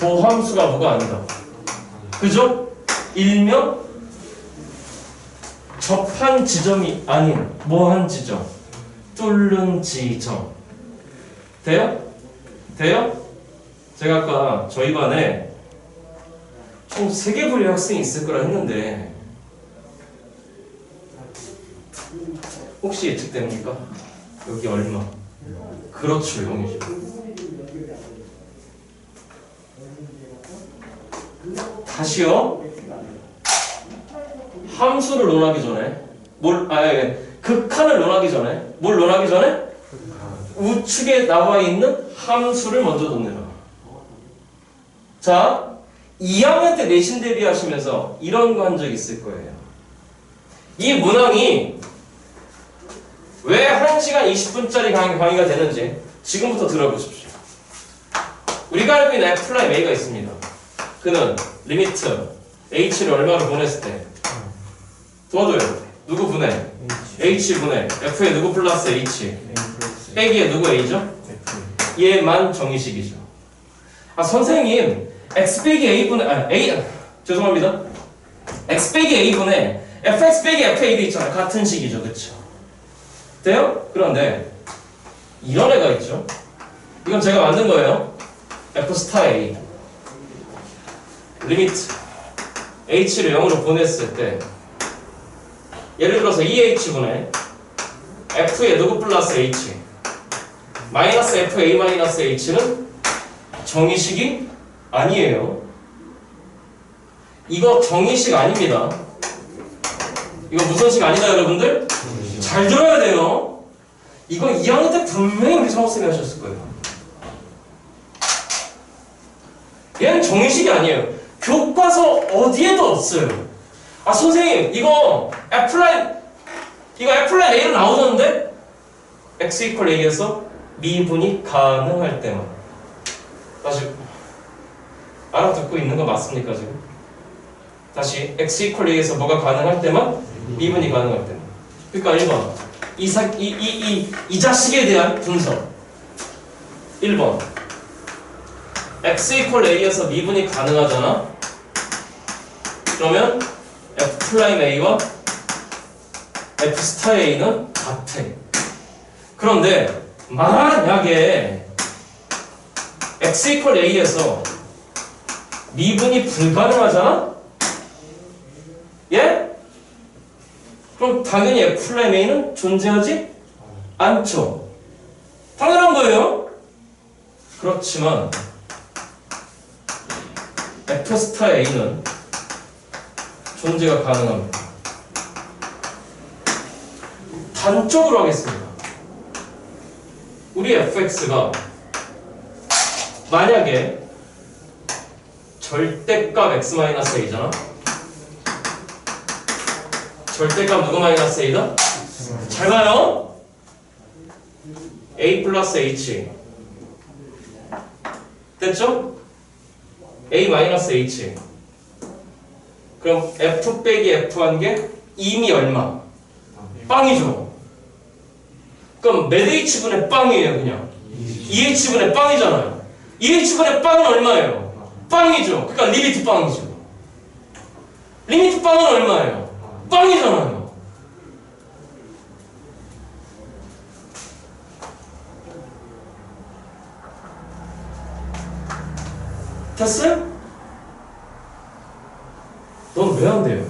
도함수가 뭐가 아니다. 그죠? 일명 접한 지점이 아닌 뭐한 지점? 뚫는 지점. 돼요? 돼요? 제가 아까 저희 반에 총 3개 부류의 학생이 있을 거라 했는데 혹시 예측됩니까? 여기 얼마? 그렇죠, 영이죠. 다시요. 함수를 논하기 전에 극한을 논하기 전에 뭘 논하기 전에? 우측에 나와 있는 함수를 먼저 논내라. 자, 2학년 때 내신 대비하시면서 이런 거 한 적 있을 거예요. 이 문항이 왜 1시간 20분짜리 강의가 되는지 지금부터 들어보십시오. 우리가 알고 있는 f'A가 있습니다. 그는 리미트 h를 얼마로 보냈을 때 도와줘요. 누구 분해? h 분해 f에 누구 플러스 h 빼기에 누구 a죠? 얘만 정의식이죠. 아 선생님 x 빼기 a분의 a 죄송합니다. x 빼기 a분의 fx 빼기 fa도 있잖아요. 같은 식이죠. 그쵸? 돼요? 그런데 이런 애가 있죠. 이건 제가 만든 거예요. f 스타 a 리미트 h를 0으로 보냈을 때 예를 들어서 2h분의 f에 누구 플러스 h 마이너스 fa 마이너스 h는 정의식이 아니에요. 이거 정의식 아닙니다. 이거 무슨 식 아니다 여러분들? 잘 들어야 돼요. 이거 2학년 때 분명히 우리 성학생이 하셨을 거예요. 얘는 정의식이 아니에요. 교과서 어디에도 없어요. 아 선생님 이거 F'A로 나오던데? X 이퀄 A에서 미분이 가능할 때만. 다시 알아듣고 있는 거 맞습니까 지금? 다시 X 이퀄 A에서 뭐가 가능할 때만? 미분이 가능할 때만. 그러니까 1번 이 자식에 대한 분석 1번 X 이퀄 A에서 미분이 가능하잖아. 그러면 F'A와 F 스타 A는 같아. 그런데 만약에 x 이퀄 a에서 미분이 불가능하잖아? 예? 그럼 당연히 f 플라임 a는 존재하지 않죠. 당연한 거예요. 그렇지만 f 스타 a는 존재가 가능합니다. 단적으로 하겠습니다. 우리 fx가 만약에 절대값 x-a잖아? 절대값 누구 마이너스 a다? 잘 봐요. a 플러스 h 됐죠? a 마이너스 h 그럼 f 빼기 f 한 게 이미 얼마? 빵이죠. 그럼 몇 h분의 빵이에요 그냥 2h분의 빵이잖아요. 2h분의 빵은 얼마예요? 빵이죠. 그러니까 리미트 빵이죠. 리미트 빵은 얼마예요? 빵이잖아요. 됐어요? 넌 왜 안 돼요?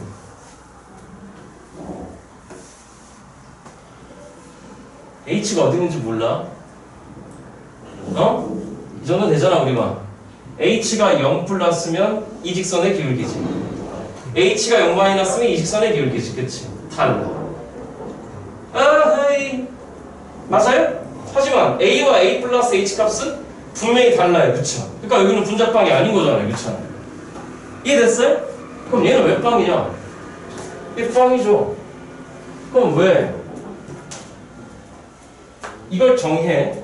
H가 어디 있는지 몰라? 어? 이 정도 되잖아 우리만. H가 0 플러스면 이 직선의 기울기지. H가 0 마이너스면 이 직선의 기울기지. 그치? 달라. 아하이. 맞아요? 하지만 A와 A 플러스 H 값은 분명히 달라요. 그쵸? 그러니까 여기는 분자빵이 아닌 거잖아요. 그쵸? 이해됐어요? 그럼 얘는 왜 빵이냐? 얘 빵이죠. 그럼 왜? 이걸 정해.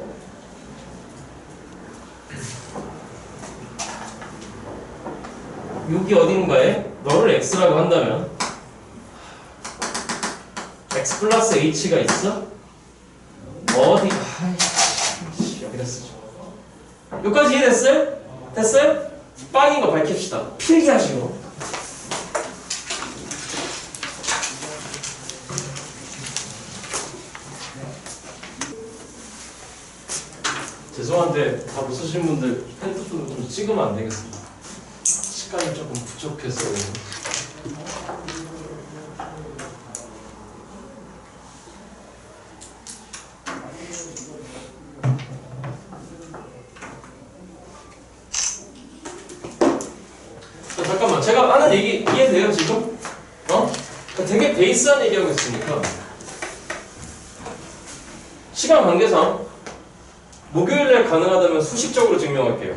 여기 어딘가에 너를 x라고 한다면 x 플러스 h가 있어? 어디? 아이씨, 여기다 쓰죠. 여기까지 이해됐어요? 됐어요? 빵인 거 밝힙시다. 필기하시고. 죄송한데 다 못 쓰신 분들 핸드폰으로 좀 찍으면 안 되겠습니다. 시간이 조금 부족해서. 자, 잠깐만, 제가 하는 얘기 이해돼요 지금? 어? 되게 베이스한 얘기하고 있으니까 시간 관계상 목요일날 가능하다면 수식적으로 증명할게요.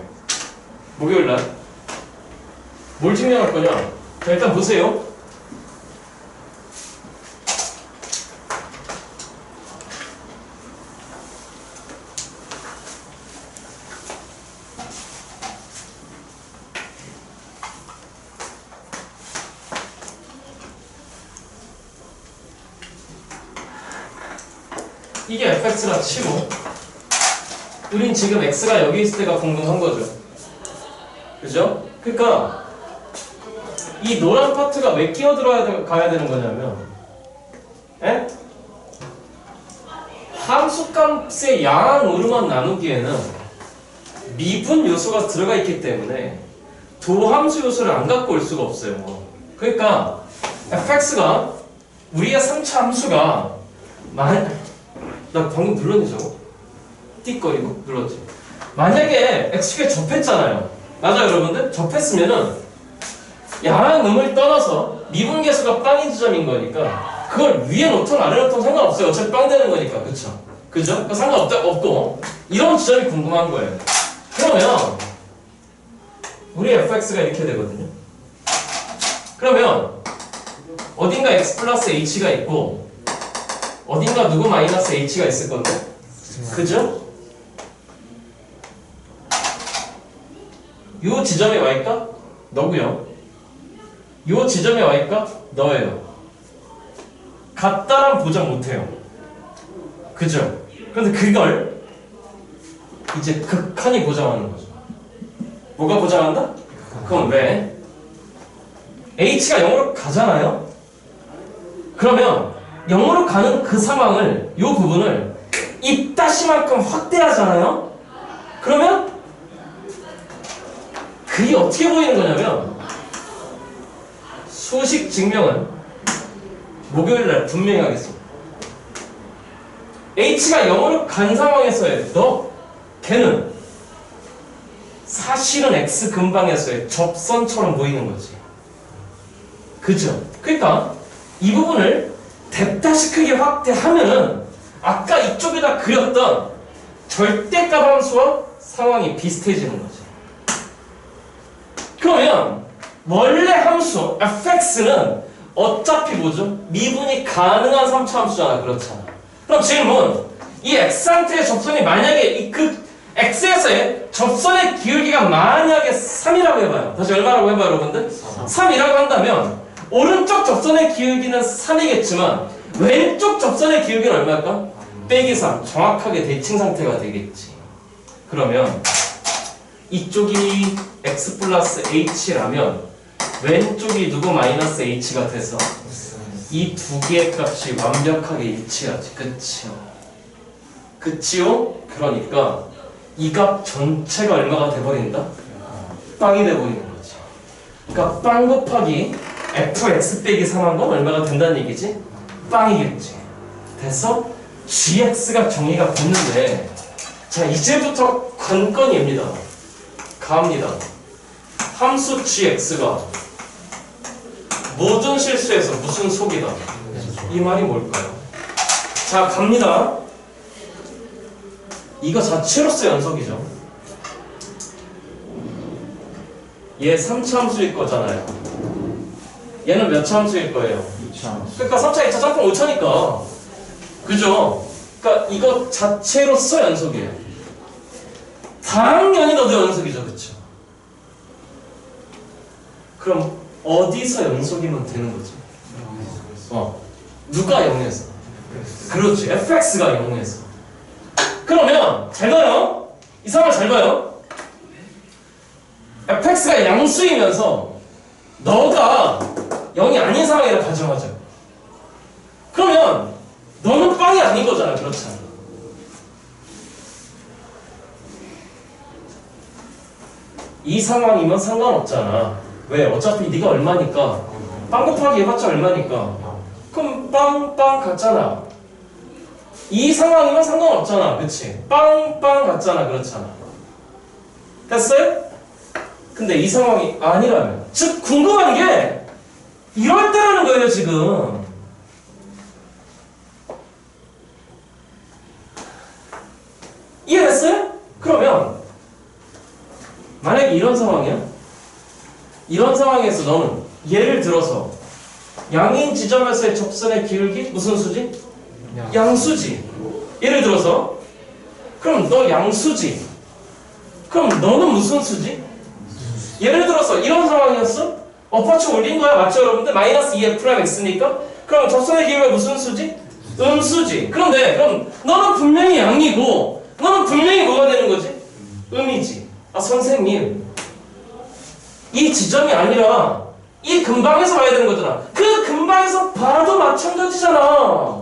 목요일날 뭘 증명할 거냐? 자, 일단 보세요. 이게 fx라 치고 우린 지금 x가 여기 있을 때가 궁금한 거죠. 그죠? 그러니까 이 노란 파트가 왜 끼어 들어가야 되는 거냐면, 에? 함수값의 양으로만 나누기에는 미분 요소가 들어가 있기 때문에 도함수 요소를 안 갖고 올 수가 없어요. 그러니까 fx가 우리의 3차 함수가 나 방금 눌렀니 저거? 띡거리고 눌렀지. 만약에 x축에 접했잖아요. 맞아요 여러분들? 접했으면은 양음을 떠나서 미분계수가 빵인 지점인 거니까 그걸 위에 놓든 아래 놓든 상관없어요. 어차피 빵 되는 거니까. 그쵸? 그죠? 그러니까 상관없고 이런 지점이 궁금한 거예요. 그러면 우리 fx가 이렇게 되거든요. 그러면 어딘가 x 플러스 h가 있고 어딘가 누구 마이너스 h가 있을 건데 그죠? 요 지점에 와 있까? 너고요. 요 지점에 와 있까? 너예요. 같다란 보장 못해요. 그죠? 그런데 그걸 이제 극한이 보장하는 거죠. 뭐가 보장한다? 그럼 왜? h가 0으로 가잖아요? 그러면 0으로 가는 그 상황을, 요 부분을 입다시만큼 확대하잖아요? 그러면 그게 어떻게 보이는 거냐면 수식 증명은 목요일날 분명히 하겠습니다. h가 0으로 간 상황에서의 걔는 사실은 x 근방에서의 접선처럼 보이는 거지. 그죠? 그러니까 이 부분을 뎁다시 크게 확대하면은 아까 이쪽에다 그렸던 절대값 함수와 상황이 비슷해지는 거지. 그러면 원래 함수 fx는 어차피 뭐죠? 미분이 가능한 3차 함수잖아. 그렇잖아. 그럼 질문, 이 x한테의 접선이 만약에 x에서의 접선의 기울기가 만약에 3이라고 해봐요. 다시 얼마라고 해봐요 여러분들? 3이라고 한다면 오른쪽 접선의 기울기는 3이겠지만 왼쪽 접선의 기울기는 얼마일까? 빼기 3. 정확하게 대칭 상태가 되겠지. 그러면 이쪽이 x 플러스 h라면 왼쪽이 누구 마이너스 h가 돼서 이 두 개의 값이 완벽하게 일치하지. 그치요? 그치요? 그러니까 이 값 전체가 얼마가 돼버린다? 빵이 돼버리는 거지. 그러니까 빵 곱하기 fx 빼기 3한 건 얼마가 된다는 얘기지? 빵이겠지. 돼서 gx가 정의가 됐는데, 자 이제부터 관건입니다. 갑니다. 함수 gx가 모든 실수에서 무슨 속이다? 이 말이 뭘까요? 자 갑니다. 이거 자체로서 연속이죠. 얘 3차 함수일 거잖아요. 얘는 몇 차 함수일 거예요? 2차. 그러니까 3차, 2차, 짬뽕 5차니까. 그죠? 그러니까 이거 자체로서 연속이에요. 당연히 너도 연속이죠. 그쵸? 그럼 어디서 연속이면 되는 거지? 누가 0에서? 그렇지. fx가 0에서. 그러면 잘 봐요. 이 상황을 잘 봐요. fx가 양수이면서 너가 0이 아닌 상황이라 가정하자. 그러면 너는 빵이 아닌 거잖아. 그렇잖아. 이 상황이면 상관없잖아. 왜? 어차피 네가 얼마니까 빵 곱하기 해봤자 얼마니까. 그럼 빵 같잖아. 이 상황이면 상관없잖아. 그치? 빵 같잖아. 그렇잖아. 됐어요? 근데 이 상황이 아니라면, 즉 궁금한 게 이럴 때라는 거예요. 지금 이해됐어요? 그러면 만약에 이런 상황이야? 이런 상황에서 너는 예를 들어서 양인 지점에서의 접선의 기울기 무슨 수지? 양수지. 예를 들어서 그럼 너 양수지. 그럼 너는 무슨 수지? 예를 들어서 이런 상황이었어? 어퍼처 올린 거야. 맞죠 여러분들? 마이너스 2f'x니까 그럼 접선의 기울기가 무슨 수지? 음수지. 그런데 그럼 너는 분명히 양이고 너는 분명히 뭐가 되는 거지? 음이지. 아 선생님 이 지점이 아니라 이 근방에서 봐야 되는 거잖아. 그 근방에서 봐도 마찬가지잖아.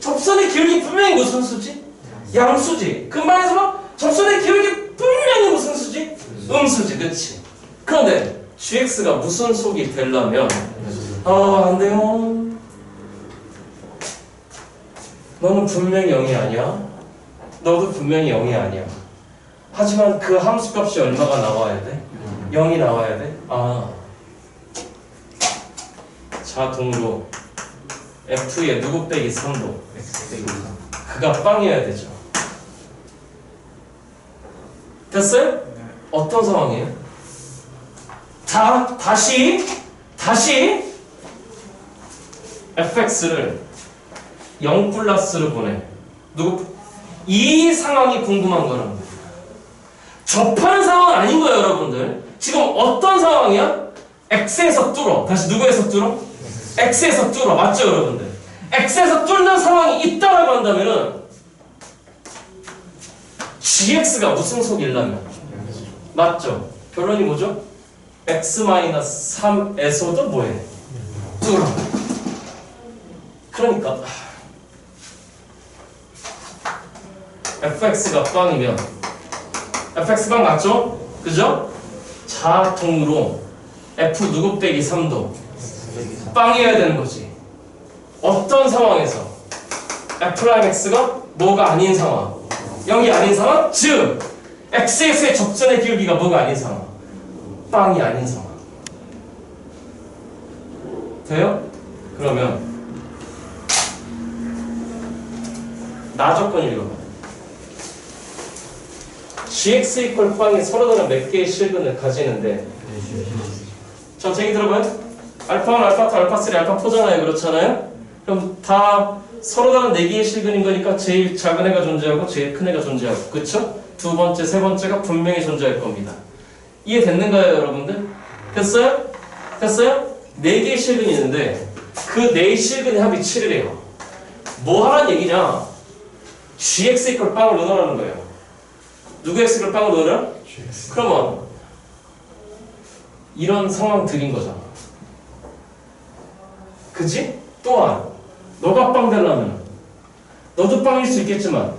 접선의 기울기 분명히 무슨 수지? 양수지. 근방에서 봐? 접선의 기울기 분명히 무슨 수지? 음수지. 그치? 그런데 gx가 무슨 속이 되려면 안 돼요. 너는 분명히 0이 아니야. 너도 분명히 0이 아니야. 하지만 그 함수값이 얼마가 나와야 돼? 0이 나와야 돼? 자동으로 f의 누구 빼기 3도 x 빼기 3 그가 빵이어야 되죠. 됐어요? 네. 어떤 상황이에요? 자, 다시 fx를 0 플러스로 보내. 이 상황이 궁금한 거라는 거예요. 접하는 상황은 아닌 거예요, 여러분들. 지금 어떤 상황이야? x에서 뚫어. 다시 누구에서 뚫어? x에서 뚫어. 맞죠, 여러분들? x에서 뚫는 상황이 있다고 한다면은 gx가 무슨 속이려면? 맞죠? 결론이 뭐죠? x-3에서도 뭐해? 뚫어. 그러니까 fx가 빵이면 fx 빵 맞죠? 그죠? 자동으로 f 누구 빼기 3도 빵이어야 되는 거지. 어떤 상황에서 f'x가 뭐가 아닌 상황, 0이 아닌 상황, 즉 xx의 접선의 기울기가 뭐가 아닌 상황, 빵이 아닌 상황. 돼요? 그러면 나 조건 읽어봐. gx 이퀄 빵이 서로 다른 몇 개의 실근을 가지는데, 자, 제 얘기 들어봐요. 알파1, 알파2, 알파3, 알파4잖아요. 그렇잖아요? 그럼 다 서로 다른 4개의 실근인 거니까 제일 작은 애가 존재하고 제일 큰 애가 존재하고, 그쵸? 두 번째, 세 번째가 분명히 존재할 겁니다. 이해됐는가요, 여러분들? 됐어요? 됐어요? 4개의 실근이 있는데 그 4 실근의 합이 7이래요. 뭐 하란 얘기냐? gx 이퀄 빵을 넣어라는 거예요. 누구 x 이퀄 빵을 넣어라? 그러면 이런 상황 드린 거잖아. 그지? 또한 너가 빵 되려면 너도 빵일 수 있겠지만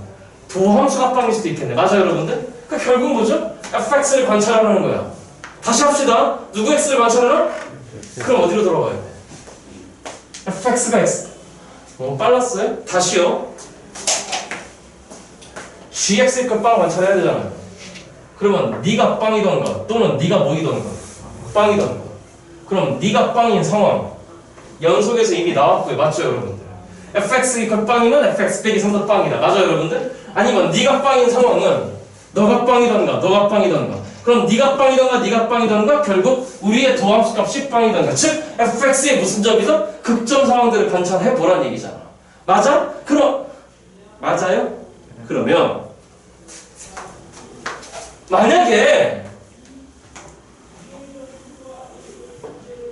도함수가 빵일 수도 있겠네. 맞아요, 여러분들? 그러니까 결국 뭐죠? fx를 관찰하라는 거야. 다시 합시다. 누구 x를 관찰하라? 그럼 어디로 돌아가야 돼? fx가 x. 빨랐어요? 다시요. gx 이퀄 빵 관찰해야 되잖아요. 그러면 네가 빵이던가 또는 네가 뭐이던가 빵이던가. 그럼 네가 빵인 상황 연속에서 이미 나왔고요. 맞죠, 여러분들? fx 이퀄 빵이면 fx 빼기 3도 빵이다. 맞아요, 여러분들? 아니면 네가 빵인 상황은 너가 빵이던가 너가 빵이던가. 그럼 네가 빵이던가 네가 빵이던가 결국 우리의 도함수 값이 빵이던가. 즉 fx의 무슨 점이든 극점 상황들을 관찰해 보란 얘기잖아. 맞아? 그럼 맞아요? 그러면 만약에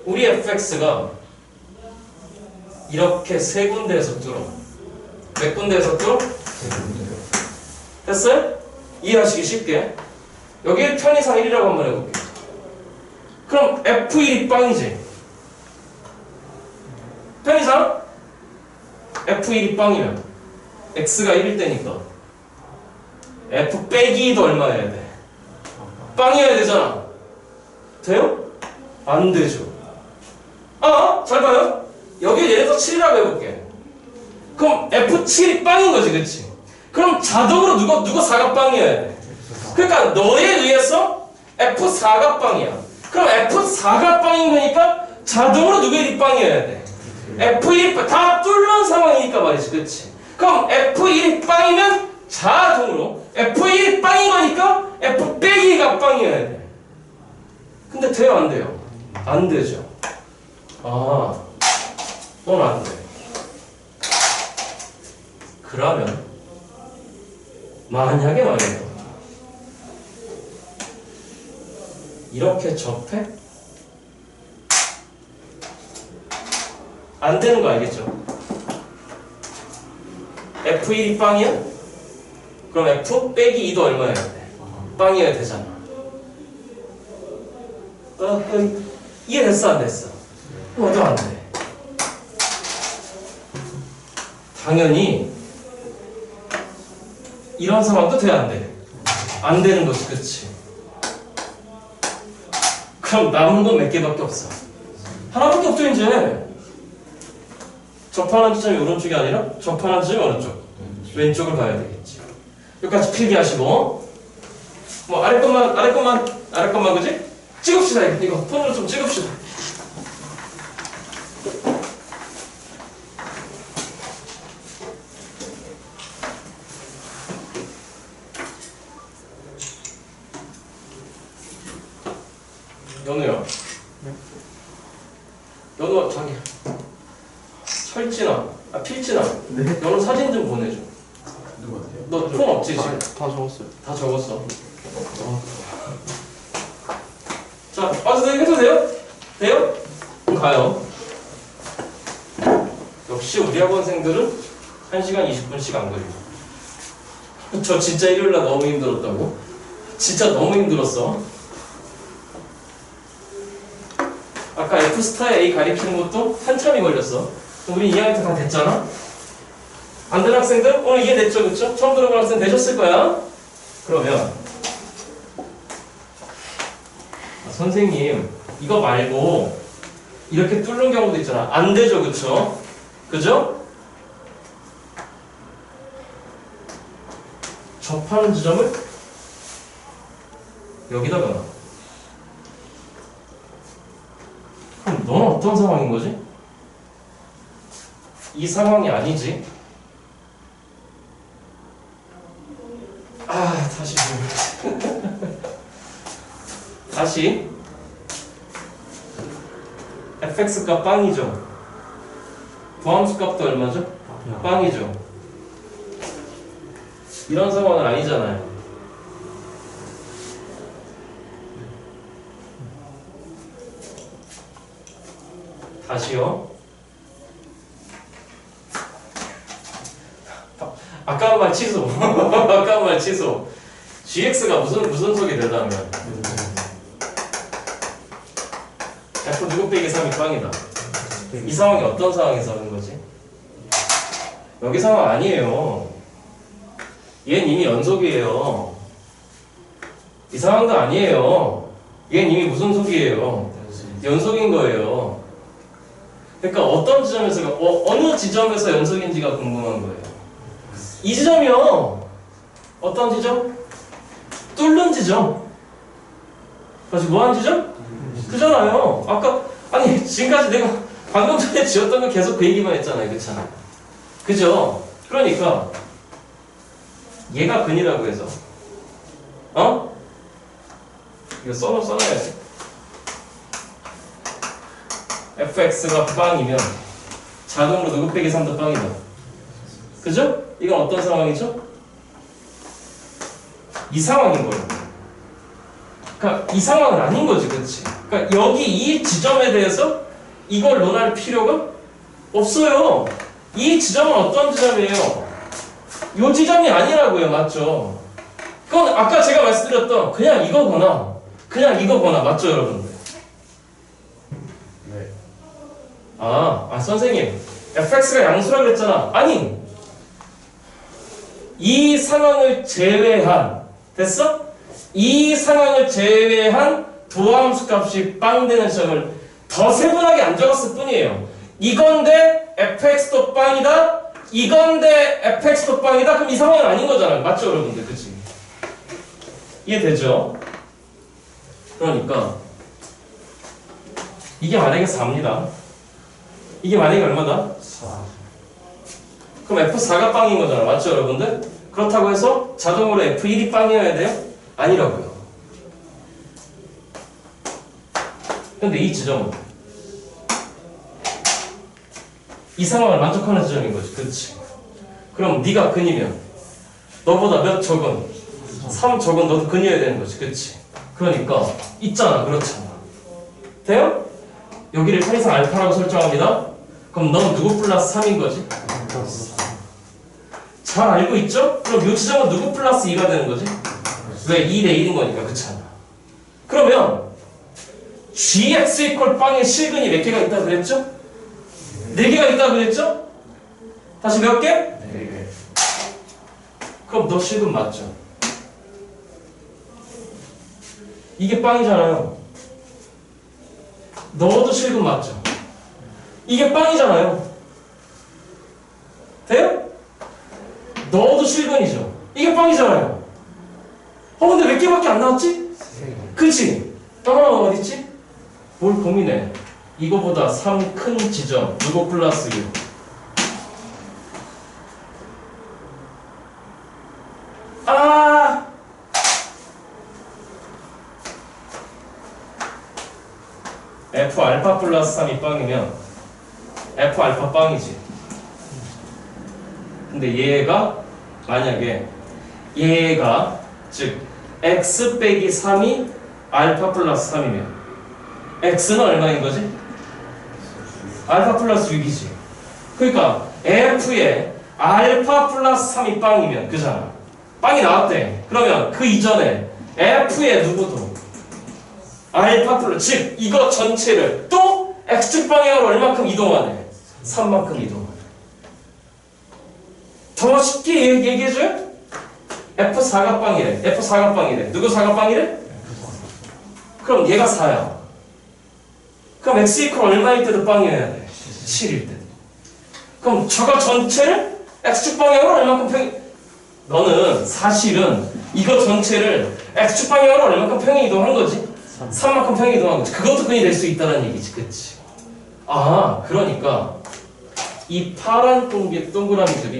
우리 fx가 이렇게 세 군데에서 뚫어. 몇 군데에서 뚫어? 됐어요? 이해하시기 쉽게. 여기 편의상 1이라고 한번 해볼게요. 그럼 F1이 빵이지. 편의상 F1이 빵이면 X가 1일 때니까 F 빼기 2도 얼마여야 돼? 빵이어야 되잖아. 돼요? 안 되죠. 잘 봐요. 여기 예를 들어 7이라고 해볼게. 그럼 F7이 빵인 거지, 그치? 그럼 자동으로 누가 4가 빵이어야 돼. 그러니까 너에 의해서 F4가 빵이야. 그럼 F4가 빵인 거니까 자동으로 누구의 빵이어야 돼. F1이 다 뚫는 상황이니까 말이지, 그치? 그럼 F1이 빵이면 자동으로 F1이 빵인 거니까 F 빼기가 빵이어야 돼. 근데 돼요, 안 돼요? 안 되죠. 넌 안 돼. 그러면 만약에 말이에요. 이렇게 접해? 안 되는 거 알겠죠? F1이 빵이야? 그럼 F 빼기 2도 얼마여야 돼? 빵이어야 되잖아. 이해됐어, 안 됐어? 너도 안 돼. 당연히 이런 상황도 돼야 안 돼. 안 되는 거지, 그치? 그럼 남은 건 몇 개밖에 없어. 하나밖에 없죠, 이제. 접하는 지점이 오른쪽이 아니라 접하는 지점이 오른쪽. 왼쪽을 봐야 되겠지. 여기까지 필기하시고. 뭐 아래 것만 그지? 찍읍시다. 이거 폰으로 좀 찍읍시다. 연우야. 연우야, 자기. 철진아. 필진아. 네? 연우 사진 좀 보내줘. 누구한테요? 너 폰 없지, 지금? 다 적었어요. 다 적었어. 자, 와서 해도 돼요? 돼요? 그럼 가요. 역시 우리 학원생들은 1시간 20분씩 안 걸려. 저 진짜 일요일날 너무 힘들었다고? 진짜 너무 힘들었어. 아까 F스타의 A 가리키는 것도 한참이 걸렸어. 우리 2학년 때 다 됐잖아? 안 된 학생들? 오늘 이해됐죠? 그쵸? 처음 들어본 학생 되셨을 거야? 그러면 선생님 이거 말고 이렇게 뚫는 경우도 있잖아. 안 되죠, 그쵸? 그죠? 접하는 지점을 여기다가 놔. 그럼 너는 어떤 상황인 거지? 이 상황이 아니지. 다시 다시 fx값 빵이죠. 부함수 값도 얼마죠? 빵이죠. 이런 상황은 아니잖아요. 다시요. 아까운 말 취소. 아까운 말 취소. gx가 무슨 속이 되다면 f 누구 빼기 3이 빵이다. 이 상황이 어떤 상황에서 하는 거지? 여기 상황 아니에요. 얘는 이미 연속이에요. 이 상황도 아니에요. 얘는 이미 무슨 속이에요? 연속인 거예요. 그러니까 어떤 지점에서 어느 지점에서 연속인지가 궁금한 거예요. 이 지점이요. 어떤 지점? 뚫는 지점. 다시 뭐한 지점? 그잖아요. 아까 아니 지금까지 내가 방금 전에 지었던 거 계속 그 얘기만 했잖아요. 그렇잖아요. 그죠? 그러니까 얘가 근이라고 해서 이거 써놔야지. fx가 빵이면 자동으로 누구 빼기 3도 빵이다. 그죠? 이건 어떤 상황이죠? 이 상황인 거예요. 그러니까 이 상황은 아닌 거지, 그렇지? 그러니까 여기 이 지점에 대해서 이걸 논할 필요가 없어요. 이 지점은 어떤 지점이에요? 이 지점이 아니라고요, 맞죠? 그건 아까 제가 말씀드렸던 그냥 이거거나 맞죠, 여러분들? 네. 선생님, fx가 양수라 그랬잖아. 아니, 이 상황을 제외한 됐어? 이 상황을 제외한 도함수 값이 빵 되는 점을 더 세분하게 안 적었을 뿐이에요. 이건데 fx도 빵이다. 이건데 fx도 빵이다. 그럼 이 상황은 아닌 거잖아요. 맞죠, 여러분들? 그치? 이해되죠? 그러니까 이게 만약에 4입니다. 이게 만약에 얼마다? 4. 그럼 f4가 빵인 거잖아. 맞죠, 여러분들? 그렇다고 해서 자동으로 f1이 빵이어야 돼요? 아니라고요. 근데 이 지점은 이 상황을 만족하는 지점인 거지. 그렇지? 그럼 네가 근이면 너보다 몇 적은? 3 적은 너도 근이어야 되는 거지. 그렇지? 그러니까 있잖아. 그렇잖아. 돼요? 여기를 편의상 알파라고 설정합니다. 그럼 넌 누구 플러스 3인 거지? 잘 알고 있죠? 그럼 이 지점은 누구 플러스 2가 되는 거지? 왜? 2대 1인 거니까. 그렇잖아. 그러면 gx 이퀄 빵의 실근이 몇 개가 있다 그랬죠? 4개가 있다 그랬죠? 다시 몇 개? 4개. 그럼 너 실근 맞죠? 이게 빵이잖아요. 너도 실근 맞죠? 이게 빵이잖아요. 돼요? 너도 실근이죠. 이게 빵이잖아요. 근데 몇 개밖에 안 나왔지? 3개. 그치? 또 하나가 어딨지? 뭘 고민해? 이거보다 3 큰 지점 누구 플러스 6 f 알파 플러스 3이 빵이면 f 알파 빵이지. 근데 얘가 만약에 얘가 즉 x 빼기 3이 알파 플러스 3이면 x는 얼마인 거지? 알파 플러스 6이지. 그러니까 f에 알파 플러스 3이 빵이면 그잖아. 빵이 나왔대. 그러면 그 이전에 f에 누구도 알파 플러스 즉 이거 전체를 또 x축 방향으로 얼마큼 이동하네? 3만큼 이동하네. 더 쉽게 얘기해줘요? F 사각방이래. F 사각방이래. 누구 사각방이래? 그럼 얘가 4야. 그럼 x 이퀄 얼마일 때도 빵이어야 돼? 7일 때. 그럼 저거 전체를 x축 방향으로 얼마큼 평행? 너는 사실은 이거 전체를 x축 방향으로 얼마큼 평행 이동한 거지? 3만큼 평행 이동한 거지. 그것도 근이 될 수 있다는 얘기지, 그치? 아, 그러니까 이 파란 동그라미들이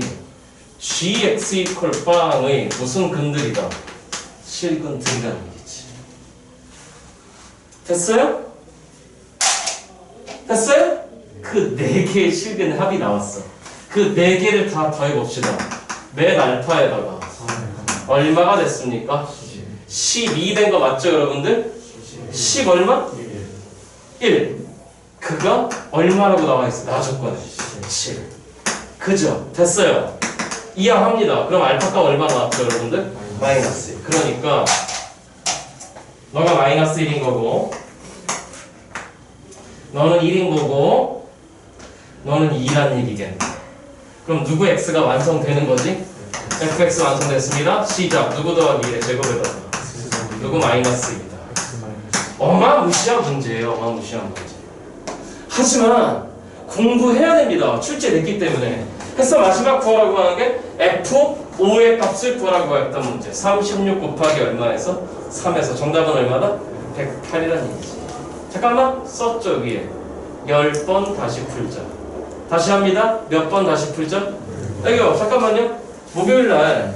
gx 이퀄 빵의 무슨 근들이다? 실근들이라는 얘기지. 됐어요? 됐어요? 그 4개의 실근 합이 나왔어. 그 4개를 다 더해봅시다. 맨 알파에다가 얼마가 됐습니까? 12 된 거 맞죠, 여러분들? 10 얼마? 1. 그가 얼마라고 나와있어? 나 조건에 7. 그죠? 됐어요. 이해합니다. 그럼 알파가 얼마 나왔죠, 여러분들? 마이너스 1. 그러니까 너가 마이너스 1인 거고 너는 1인 거고 너는 2란 얘기겠네. 그럼 누구 x가 완성되는 거지? fx 완성됐습니다. 시작. 누구 더하기 1의 제곱에다가 누구 마이너스 2다. 어마무시한 문제예요. 어마무시한 문제. 하지만 공부해야 됩니다. 출제됐기 때문에. 해서 마지막 구하라고 하는 게 f5의 값을 구하라고 했던 문제. 36 곱하기 얼마에서? 3에서. 정답은 얼마다? 108이라는 얘기지. 잠깐만 썼죠 위에. 10번 다시 풀자. 다시 합니다. 몇 번 다시 풀자? 여기요. 잠깐만요. 목요일날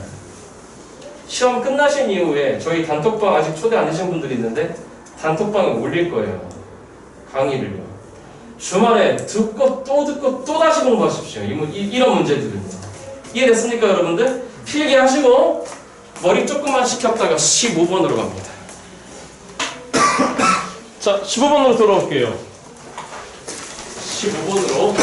시험 끝나신 이후에 저희 단톡방 아직 초대 안 되신 분들이 있는데 단톡방에 올릴 거예요. 강의를요. 주말에 듣고 또 다시 공부하십시오. 이런 문제들은요. 이해됐습니까, 여러분들? 필기하시고 머리 조금만 식혔다가 15번으로 갑니다. 자, 15번으로 돌아올게요. 15번으로.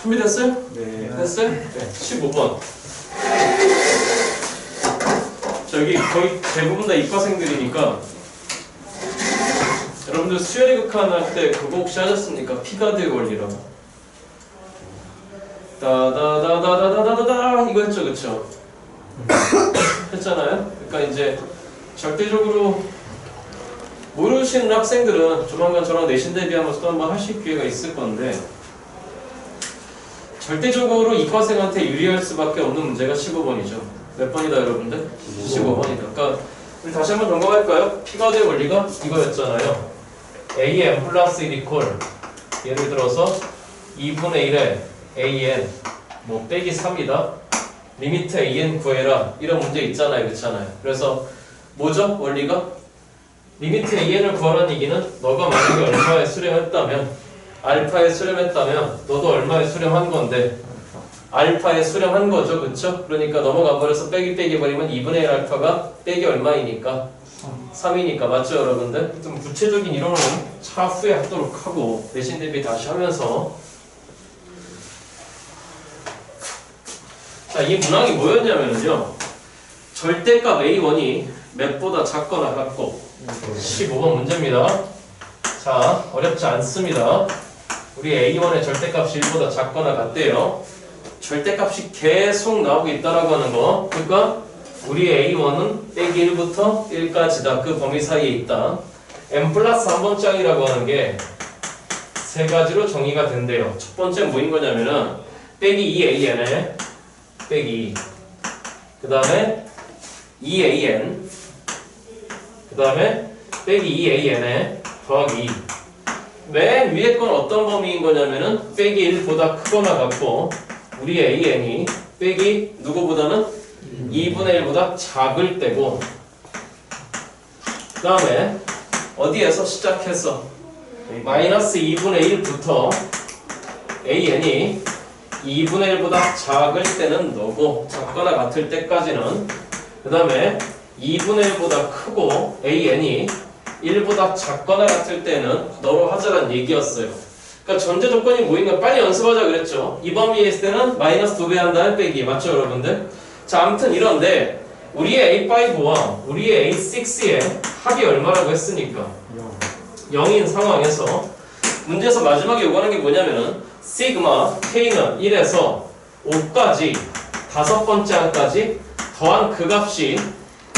준비됐어요? 네. 됐어요? 네. 15번. 여기 거의 대부분 다 이과생들이니까 여러분들 수열이 극한 할 때 그거 혹시 하셨습니까? 피가드의 원리라. 다다다다다다다다다 이거 했죠, 그쵸? 했잖아요? 그러니까 이제 절대적으로 모르시는 학생들은 조만간 저랑 내신 대비하면서 또 한번 하실 기회가 있을 건데 절대적으로 이과생한테 유리할 수밖에 없는 문제가 15번이죠. 몇 번이다 여러분들? 15번이다. 그러니까 우리 다시 한번 점검할까요? 피가드의 원리가 이거였잖아요. an 플러스 1 이퀄 예를 들어서 2분의 1에 an 뭐 빼기 3이다. 리미트 an 구해라. 이런 문제 있잖아요. 그렇잖아요. 그래서 뭐죠? 원리가? 리미트 an을 구하라는 얘기는 너가 만약에 얼마에 수렴했다면 알파에 수렴했다면 너도 얼마에 수렴한 건데 알파에 수렴한 거죠. 그쵸? 그러니까 넘어가 버려서 빼기 버리면 2분의 1 알파가 빼기 얼마이니까? 3이니까. 맞죠 여러분들? 좀 구체적인 이론은 차후에 하도록 하고 내신 대비 다시 하면서 자, 이 문항이 뭐였냐면요 절대값 A1이 몇보다 작거나 같고 15번 문제입니다. 자, 어렵지 않습니다. 우리 A1의 절대값이 1보다 작거나 같대요. 절대값이 계속 나오고 있다라고 하는 거. 그러니까 우리 A1은 빼기 1부터 1까지다. 그 범위 사이에 있다. n 플러스 3번장이라고 하는 게 세 가지로 정의가 된대요. 첫 번째 뭐인 거냐면은 빼기 2AN에 빼기 그 다음에 2AN 그 다음에 빼기 2AN에 더하기 2. 맨 위에 건 어떤 범위인 거냐면은 빼기 1보다 크거나 같고 우리 AN이 빼기 누구보다는 2분의 1보다 작을 때고 그 다음에 어디에서 시작해서 마이너스 2분의 1부터 AN이 2분의 1보다 작을 때는 너고 작거나 같을 때까지는 그 다음에 2분의 1보다 크고 AN이 1보다 작거나 같을 때는 너로 하자란 얘기였어요. 그러니까 전제 조건이 뭐인 가 빨리 연습하자 그랬죠. 이 범위에 있을 때는 마이너스 2배 한 다음에 빼기. 맞죠 여러분들? 자 아무튼 이런데 우리의 A5와 우리의 A6의 합이 얼마라고 했으니까 0인 상황에서 문제에서 마지막에 요구하는 게 뭐냐면은 시그마 K는 1에서 5까지 다섯 번째 항까지 더한 그 값이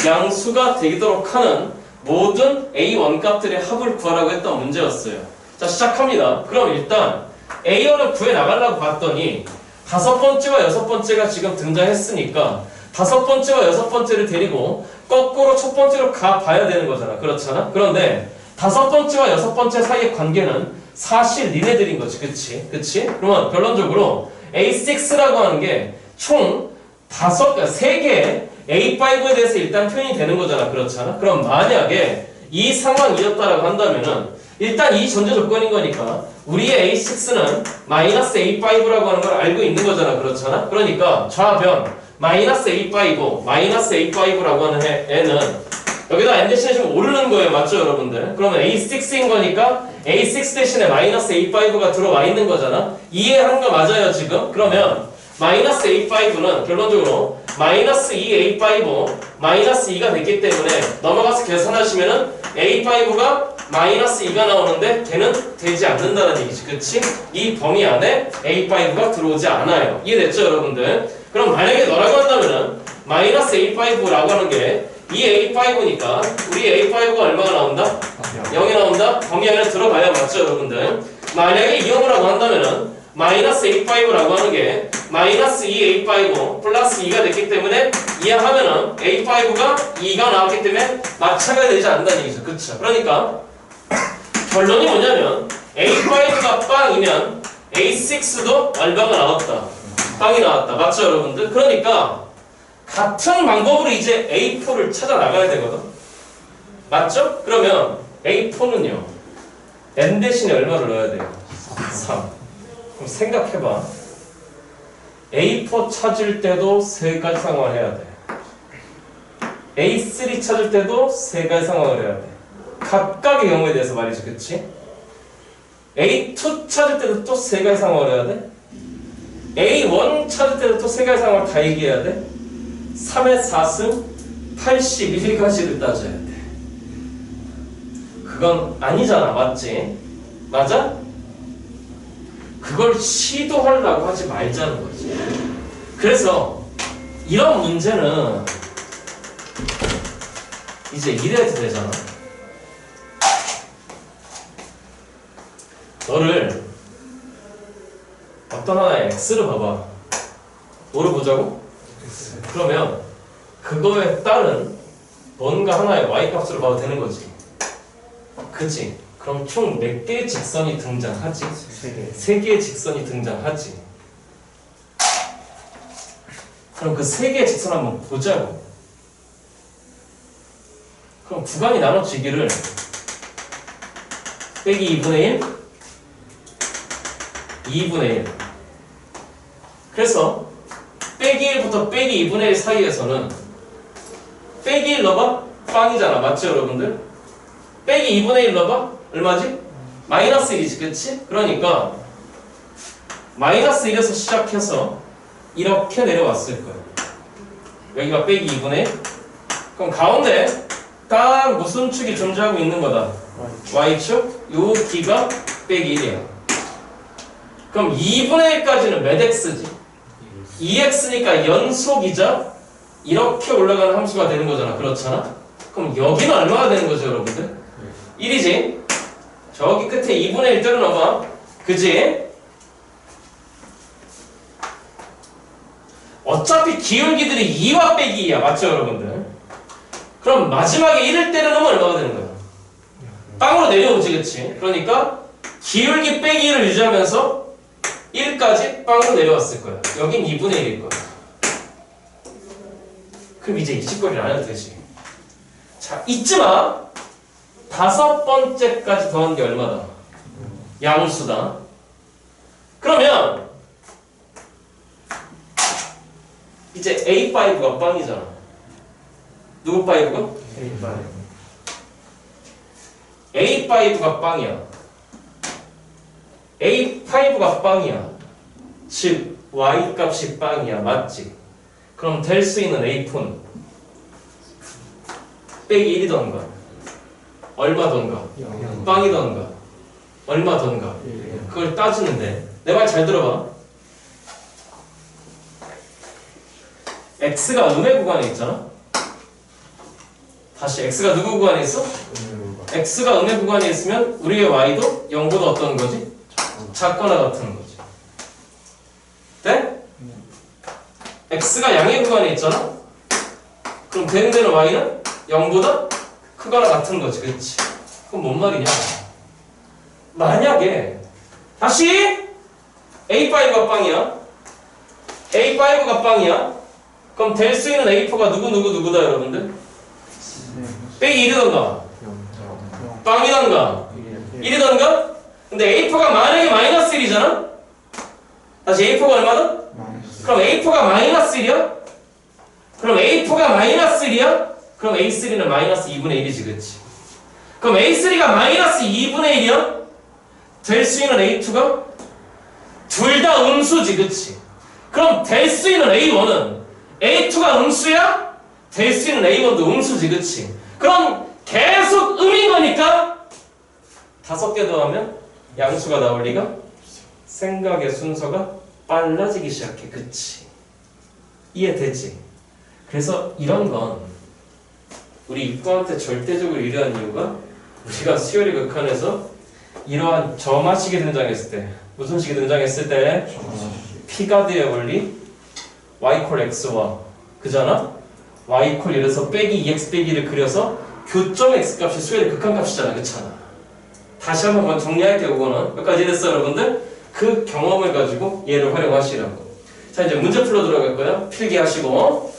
양수가 되도록 하는 모든 A1 값들의 합을 구하라고 했던 문제였어요. 자 시작합니다. 그럼 일단 A1을 구해 나가려고 봤더니 다섯 번째와 여섯 번째가 지금 등장했으니까 다섯 번째와 여섯 번째를 데리고 거꾸로 첫 번째로 가봐야 되는 거잖아. 그렇잖아? 그런데 다섯 번째와 여섯 번째 사이의 관계는 사실 니네들인 거지. 그치? 그치? 그러면 결론적으로 A6라고 하는 게 총 세 개의 A5에 대해서 일단 표현이 되는 거잖아. 그렇잖아? 그럼 만약에 이 상황이었다라고 한다면은 일단 이 전제 조건인 거니까 우리의 A6는 마이너스 A5라고 하는 걸 알고 있는 거잖아. 그렇잖아? 그러니까 좌변 마이너스 A5, 마이너스 A5라고 하는 애는 여기다 n 대신에 좀 오르는 거예요. 맞죠 여러분들? 그러면 A6인 거니까 A6 대신에 마이너스 A5가 들어와 있는 거잖아. 이해하는 거 맞아요 지금? 그러면 마이너스 A5는 결론적으로 마이너스 2A5 마이너스 2가 됐기 때문에 넘어가서 계산하시면은 A5가 마이너스 2가 나오는데 걔는 되지 않는다는 얘기지. 그치? 이 범위 안에 A5가 들어오지 않아요. 이해됐죠 여러분들? 그럼 만약에 너라고 한다면은 마이너스 A5라고 하는 게 이 A5니까 우리 A5가 얼마가 나온다? 0이 나온다? 범위 안에 들어가야 맞죠 여러분들? 만약에 0이라고 한다면은 마이너스 A5라고 하는 게 마이너스 2A5 플러스 2가 됐기 때문에 이해하면은 A5가 2가 나왔기 때문에 마차가 되지 않는다는 얘기죠. 그쵸? 그러니까 결론이 뭐냐면 A5가 빵이면 A6도 얼마가 나왔다. 빵이 나왔다. 맞죠 여러분들? 그러니까 같은 방법으로 이제 A4를 찾아 나가야 되거든. 맞죠? 그러면 A4는요 N 대신에 얼마를 넣어야 돼요? 3. 그럼 생각해봐. A4 찾을 때도 세 가지 상황을 해야 돼. A3 찾을 때도 세 가지 상황을 해야 돼. 각각의 경우에 대해서 말이지. 그치? A2 찾을 때도 또 세 가지 상황을 해야 돼. A1 찾을 때도 또 세 가지 상황을 다 얘기해야 돼. 3의 4승 81가지를 따져야 돼. 그건 아니잖아. 맞지? 맞아? 그걸 시도하려고 하지 말자는 거지. 그래서 이런 문제는 이제 이래도 되잖아. 너를 어떤 하나의 x를 봐봐. 뭐를 보자고? 그러면 그거에 따른 뭔가 하나의 y값으로 봐도 되는 거지. 그치? 그럼 총 몇 개의 직선이 등장하지? 3개의 직선이 등장하지. 그럼 그 3개의 직선 한번 보자고. 그럼 구간이 나눠지기를 빼기 2분의 1, 2분의 1. 그래서 빼기 1부터 빼기 2분의 1 사이에서는 빼기 1 넣어봐? 빵이잖아. 맞죠 여러분들? 빼기 2분의 1 넣어봐? 얼마지? 마이너스 1이지. 그치? 그러니까 마이너스 1에서 시작해서 이렇게 내려왔을 거야. 여기가 빼기 2분의 1. 그럼 가운데 딱 무슨 축이 존재하고 있는 거다? Y축? 요 D가 빼기 1이야. 그럼 2분의 1까지는 몇 x지? 2x니까 연속이자 이렇게 올라가는 함수가 되는 거잖아. 그렇잖아? 그럼 여기는 얼마가 되는 거죠 여러분들? 1이지? 저기 끝에 2분의 1 때려 넣어봐. 그지? 어차피 기울기들이 2와 빼기 2야. 맞죠 여러분들? 그럼 마지막에 1을 때려 넣으면 얼마가 되는 거야? 땅으로 내려오지. 그치? 그러니까 기울기 빼기 1을 유지하면서 1까지 빵으로 내려왔을 거야. 여긴 2분의 1일 거야. 그럼 이제 이 짓거리를 안 해도 되지. 자, 잊지 마. 5번째까지 더한 게 얼마다? 양수다. 그러면 이제 A5가 빵이잖아. 누구 5가? A5가 빵이야. A5가 빵이야. 즉 Y 값이 빵이야. 맞지? 그럼 될 수 있는 A4는 빼기 1이던가 얼마던가 빵이던가 얼마던가 그걸 따지는데 내 말 잘 들어봐. X가 음의 구간에 있잖아. 다시 X가 누구 구간에 있어? X가 음의 구간에 있으면 우리의 Y도 0보다 어떤 거지? 작거나 같은 거지. 네? X가 양의 구간에 있잖아? 그럼 되는 Y는 0보다 크거나 같은 거지. 그치? 그럼 뭔 말이냐? 만약에 다시 A5가 빵이야. A5가 빵이야. 그럼 될 수 있는 A4가 누구다 여러분들? 빼기 1이던가 빵이던가 1이던가? 근데 A4가 만약에 마이너스 1이잖아? 다시 A4가 얼마다? 그럼 A4가 마이너스 1이야? 그럼 A4가 마이너스 1이야? 그럼 A3는 마이너스 2분의 1이지. 그치? 그럼 A3가 마이너스 2분의 1이야? 될 수 있는 A2가? 둘 다 음수지. 그치? 그럼 될 수 있는 A1은 A2가 음수야? 될 수 있는 A1도 음수지. 그치? 그럼 계속 음인 거니까 5개 더하면 양수가 나올 리가? 생각의 순서가 빨라지기 시작해. 그치? 이해되지? 그래서 이런 건 우리 이과한테 절대적으로 유리한 이유가 우리가 수열의 극한에서 이러한 점화식이 등장했을 때 무슨 식이 등장했을 때 피가드의 원리 y x와 그잖아? y 이래서 빼기 2x 빼기를 그려서 교점 x 값이 수열의 극한 값이잖아. 그렇잖아. 다시 한번 정리할게요. 그거는 몇 가지 됐어 여러분들? 그 경험을 가지고 얘를 활용하시라고. 자 이제 문제 풀러 들어갈 거야. 필기하시고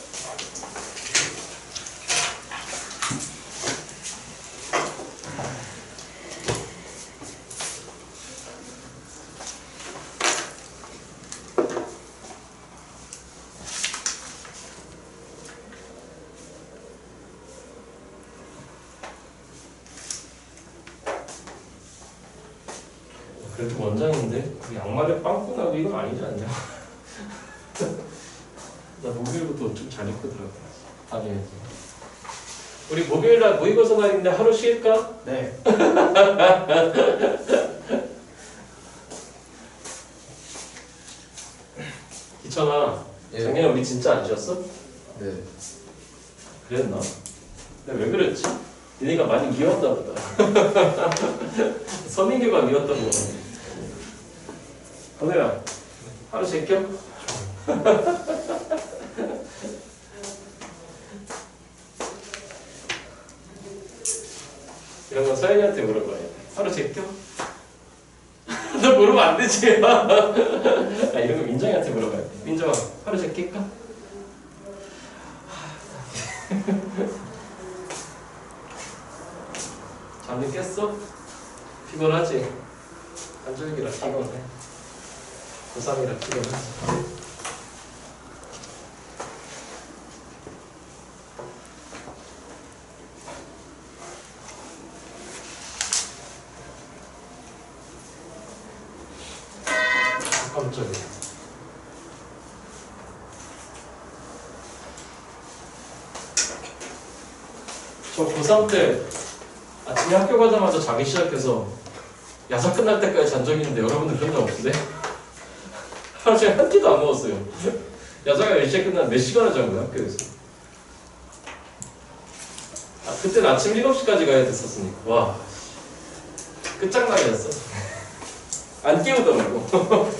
그래도 원장인데 그 양말에 빵꾸 나고 이건 아니지 않냐? 나 목요일부터 좀 잘 입고 들어가. 다녀야지. 우리 목요일날 모의고사 날인데 하루 쉴까? 네. 기천아, 예. 작년에 우리 진짜 안 쉬었어? 네. 그랬나? 근데 왜 그랬지? 니네가 많이 미웠나 보다. 서민규가 미웠던 거. 건우야, 하루 쉴겨? 이런 건 서연이한테 물어봐야 돼. 하루 제껴? 너 물으면 안 되지. 아, 이런 거 민정이한테 물어봐야 돼. 민정아, 하루 제낄까? 잠이 깼어? 피곤하지? 한쪽이라 피곤해. 고3이라 피곤하지. 깜짝이야. 저 고3 때 아침에 학교 가자마자 자기 시작해서 야사 끝날 때까지 잔 적이 있는데 여러분들 그런 적 없으세요? 하루 종일 한 끼도 안 먹었어요. 야사가 10시에 끝나면 몇 시간을 잔 거야 학교에서. 아, 그때는 아침 7시까지 가야 됐었으니까 와 끝장나게였어. 안 깨우더라고.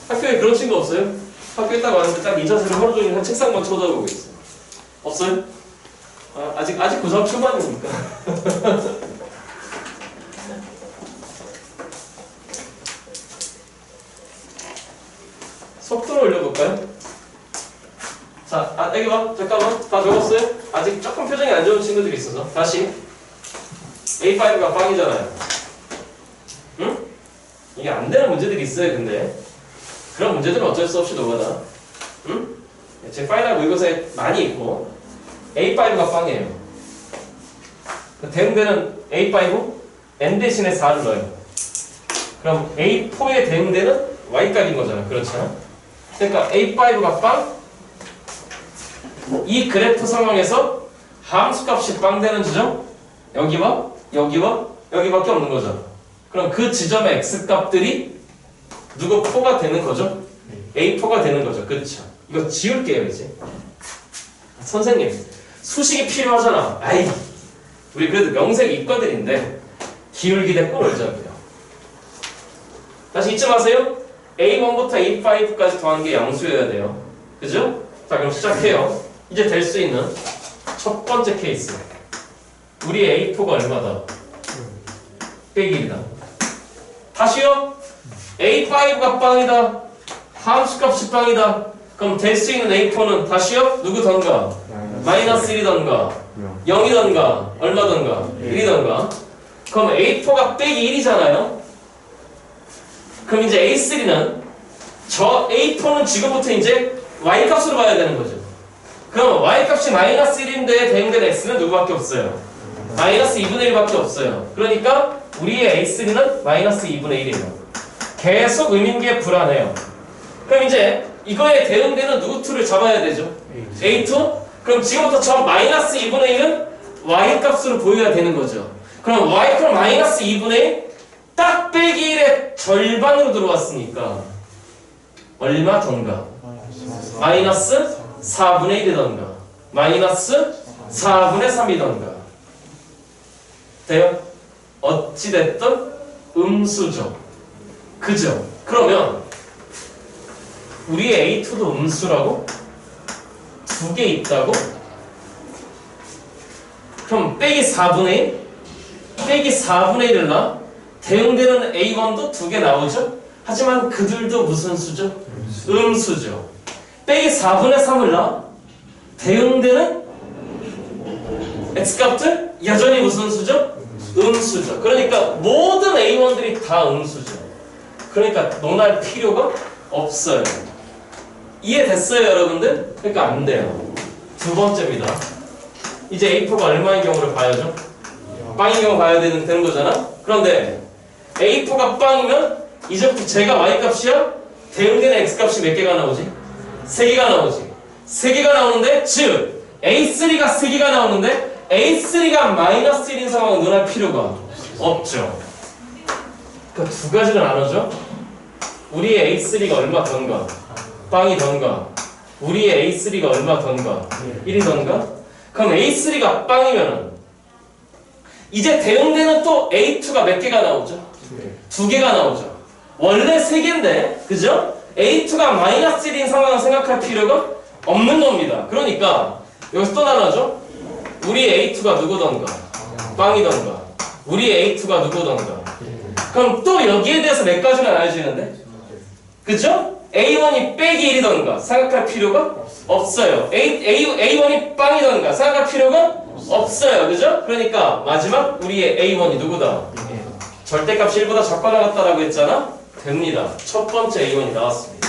학교에 그런 친구 없어요? 학교에 딱 왔는데 딱 2자세를 하루 종일 한 책상만 쳐다보고 있어. 없어요? 아, 아직 고3 초반이니까. 속도를 올려볼까요? 자, 여기 봐. 잠깐만. 다 적었어요? 아직 조금 표정이 안 좋은 친구들이 있어서. 다시. A5가 빵이잖아요. 응? 이게 안 되는 문제들이 있어요, 근데. 그런 문제들은 어쩔 수 없이 노가다. 응? 제 파이널 모의고사에 많이 있고. A5가 빵이에요. 대응되는 A5, N 대신에 4를 넣어요. 그럼 A4에 대응되는 Y값인 거잖아. 그렇잖아. 그러니까 A5가 빵. 이 그래프 상황에서 함수값이 빵 되는 지점 여기와 여기와 여기밖에 없는 거잖아. 그럼 그 지점의 X값들이 누구 4가 되는 거죠? A4가 되는 거죠. 그렇죠. 이거 지울게요 이제. 선생님 수식이 필요하잖아. 아이 우리 그래도 명색 이과들인데 기울기 대 꼴올자고요. 다시 잊지 마세요. A1부터 A5까지 더한 게 양수여야 돼요. 그죠? 자 그럼 시작해요. 이제 될 수 있는 첫 번째 케이스. 우리 A4가 얼마다? 빼기 1이다. 다시요. A5가 빵이다. 함수값이 빵이다. 그럼 될 수 있는 A4는 다시요. 누구던가? 마이너스 1이던가 0이던가 얼마던가 1이던가. 그럼 A4가 빼기 1이잖아요. 그럼 이제 A3는 저 A4는 지금부터 이제 Y값으로 봐야 되는 거죠. 그럼 Y값이 마이너스 1인데 대응된 X는 누구밖에 없어요? 마이너스 2분의 1밖에 없어요. 그러니까 우리의 A3는 마이너스 2분의 1이에요. 계속 의미계 불안해요. 그럼 이제 이거에 대응되는 누구 2를 잡아야 되죠? A2? 그럼 지금부터 저 마이너스 2분의 1은 Y값으로 보여야 되는 거죠. 그럼 Y값 마이너스 2분의 1 딱 빼기 1의 절반으로 들어왔으니까 얼마던가? 마이너스 4분의 1이던가 마이너스 4분의 3이던가 돼요? 어찌됐든 음수죠. 그죠? 그러면 우리의 A2도 음수라고? 두 개 있다고? 그럼 빼기 4분의 1? 빼기 4분의 1을 나? 대응되는 A1도 두 개 나오죠? 하지만 그들도 무슨 수죠? 음수죠. 빼기 4분의 3을 나? 대응되는 X값들? 여전히 무슨 수죠? 음수죠. 그러니까 모든 A1들이 다 음수죠. 그러니까 논할 필요가 없어요. 이해됐어요 여러분들? 그러니까 안 돼요. 두 번째입니다. 이제 A4가 얼마인 경우를 봐야죠? 빵인 경우 봐야 되는 거잖아? 그런데 A4가 빵이면 이제부터 제가 Y값이야? 대응되는 X값이 몇 개가 나오지? 3개가 나오지. 3개가 나오는데 즉 A3가 3개가 나오는데 A3가 마이너스 1인 상황은 논할 필요가 없죠. 그러니까 두 가지를 나누죠. 우리의 A3가 얼마던가 빵이던가 우리의 A3가 얼마던가 1이던가 그럼 A3가 빵이면은 이제 대응되는 또 A2가 몇 개가 나오죠? 2개가 나오죠. 원래 3개인데 그죠? A2가 마이너스 1인 상황을 생각할 필요가 없는 겁니다. 그러니까 여기서 또 나눠죠. 우리 A2가 누구던가 빵이던가 우리 A2가 누구던가 그럼 또 여기에 대해서 몇 가지가 나눠지는데 그죠? A1이 빼기 1이던가 생각할 필요가 없어요. A1이 빵이던가 생각할 필요가 없어요. 그죠? 그러니까 마지막 우리의 A1이 누구다? 절대값이 1보다 작거나 같다라고 했잖아? 됩니다. 첫 번째 A1이 나왔습니다.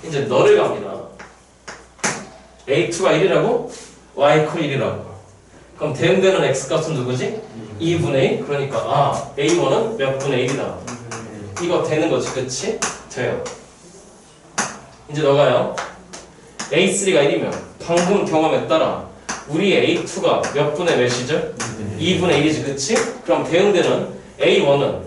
이제 너를 갑니다. A2가 1이라고? Y 콜 1이라고. 그럼 대응되는 X값은 누구지? 2분의 1? 그러니까 A1은 몇 분의 1이다. 이거 되는 거지. 그치? 돼요. 이제 너가요. A3가 1이면 방금 경험에 따라 우리 A2가 몇 분의 몇이죠? 2분의 1이지. 그치? 그럼 대응되는 A1은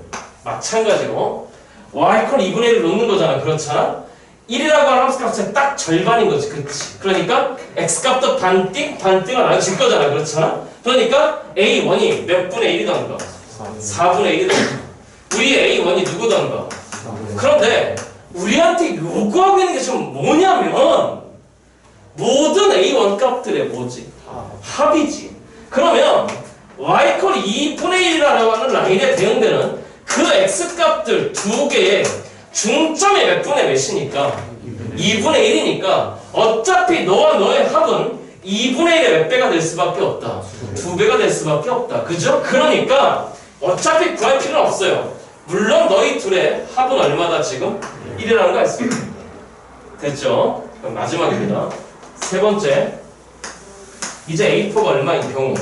마찬가지로 Y콜 2분의 1을 놓는 거잖아. 그렇잖아? 1이라고 하는 함수값은 딱 절반인 거지. 그치? 그러니까 X값도 반띵, 반띵을 나눠질 거잖아. 그렇잖아? 그러니까 A1이 몇 분의 1이던가 4분의 1이던가 우리 A1이 누구던가 그런데 우리한테 요구하고 있는 게 지금 뭐냐면 모든 A1 값들의 뭐지? 합이지. 그러면 Y콜 2분의 1이라고 하는 라인에 대응되는 그 X값들 두 개의 중점이 몇 분의 몇이니까 2분의 1이니까 어차피 너와 너의 합은 2분의 1의 몇 배가 될 수밖에 없다. 2배가 될 수밖에 없다. 그죠? 그러니까 어차피 구할 필요는 없어요. 물론 너희 둘의 합은 얼마다 지금? 1이라는 거 알 수 있어요. 됐죠? 그럼 마지막입니다. 세 번째. 이제 A4가 얼마인 경우?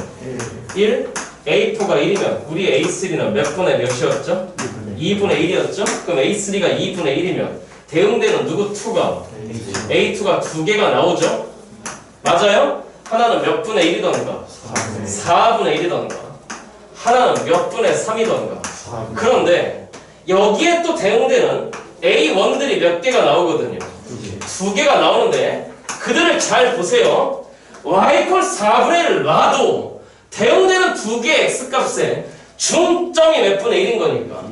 1. A4가 1이면 우리 A3는 몇 분의 몇이었죠? 2분의 1이었죠? 그럼 A3가 2분의 1이면 대응되는 누구 2가? A2가 2개가 나오죠? 맞아요? 하나는 몇 분의 1이던가? 4분의 1이던가? 하나는 몇 분의 3이던가? 그런데 여기에 또 대응되는 A1들이 몇 개가 나오거든요? 2개가 나오는데 그들을 잘 보세요. y = 4분의 1을 놔도 대응되는 두 개의 x값에 중점이 몇 분의 1인 거니까.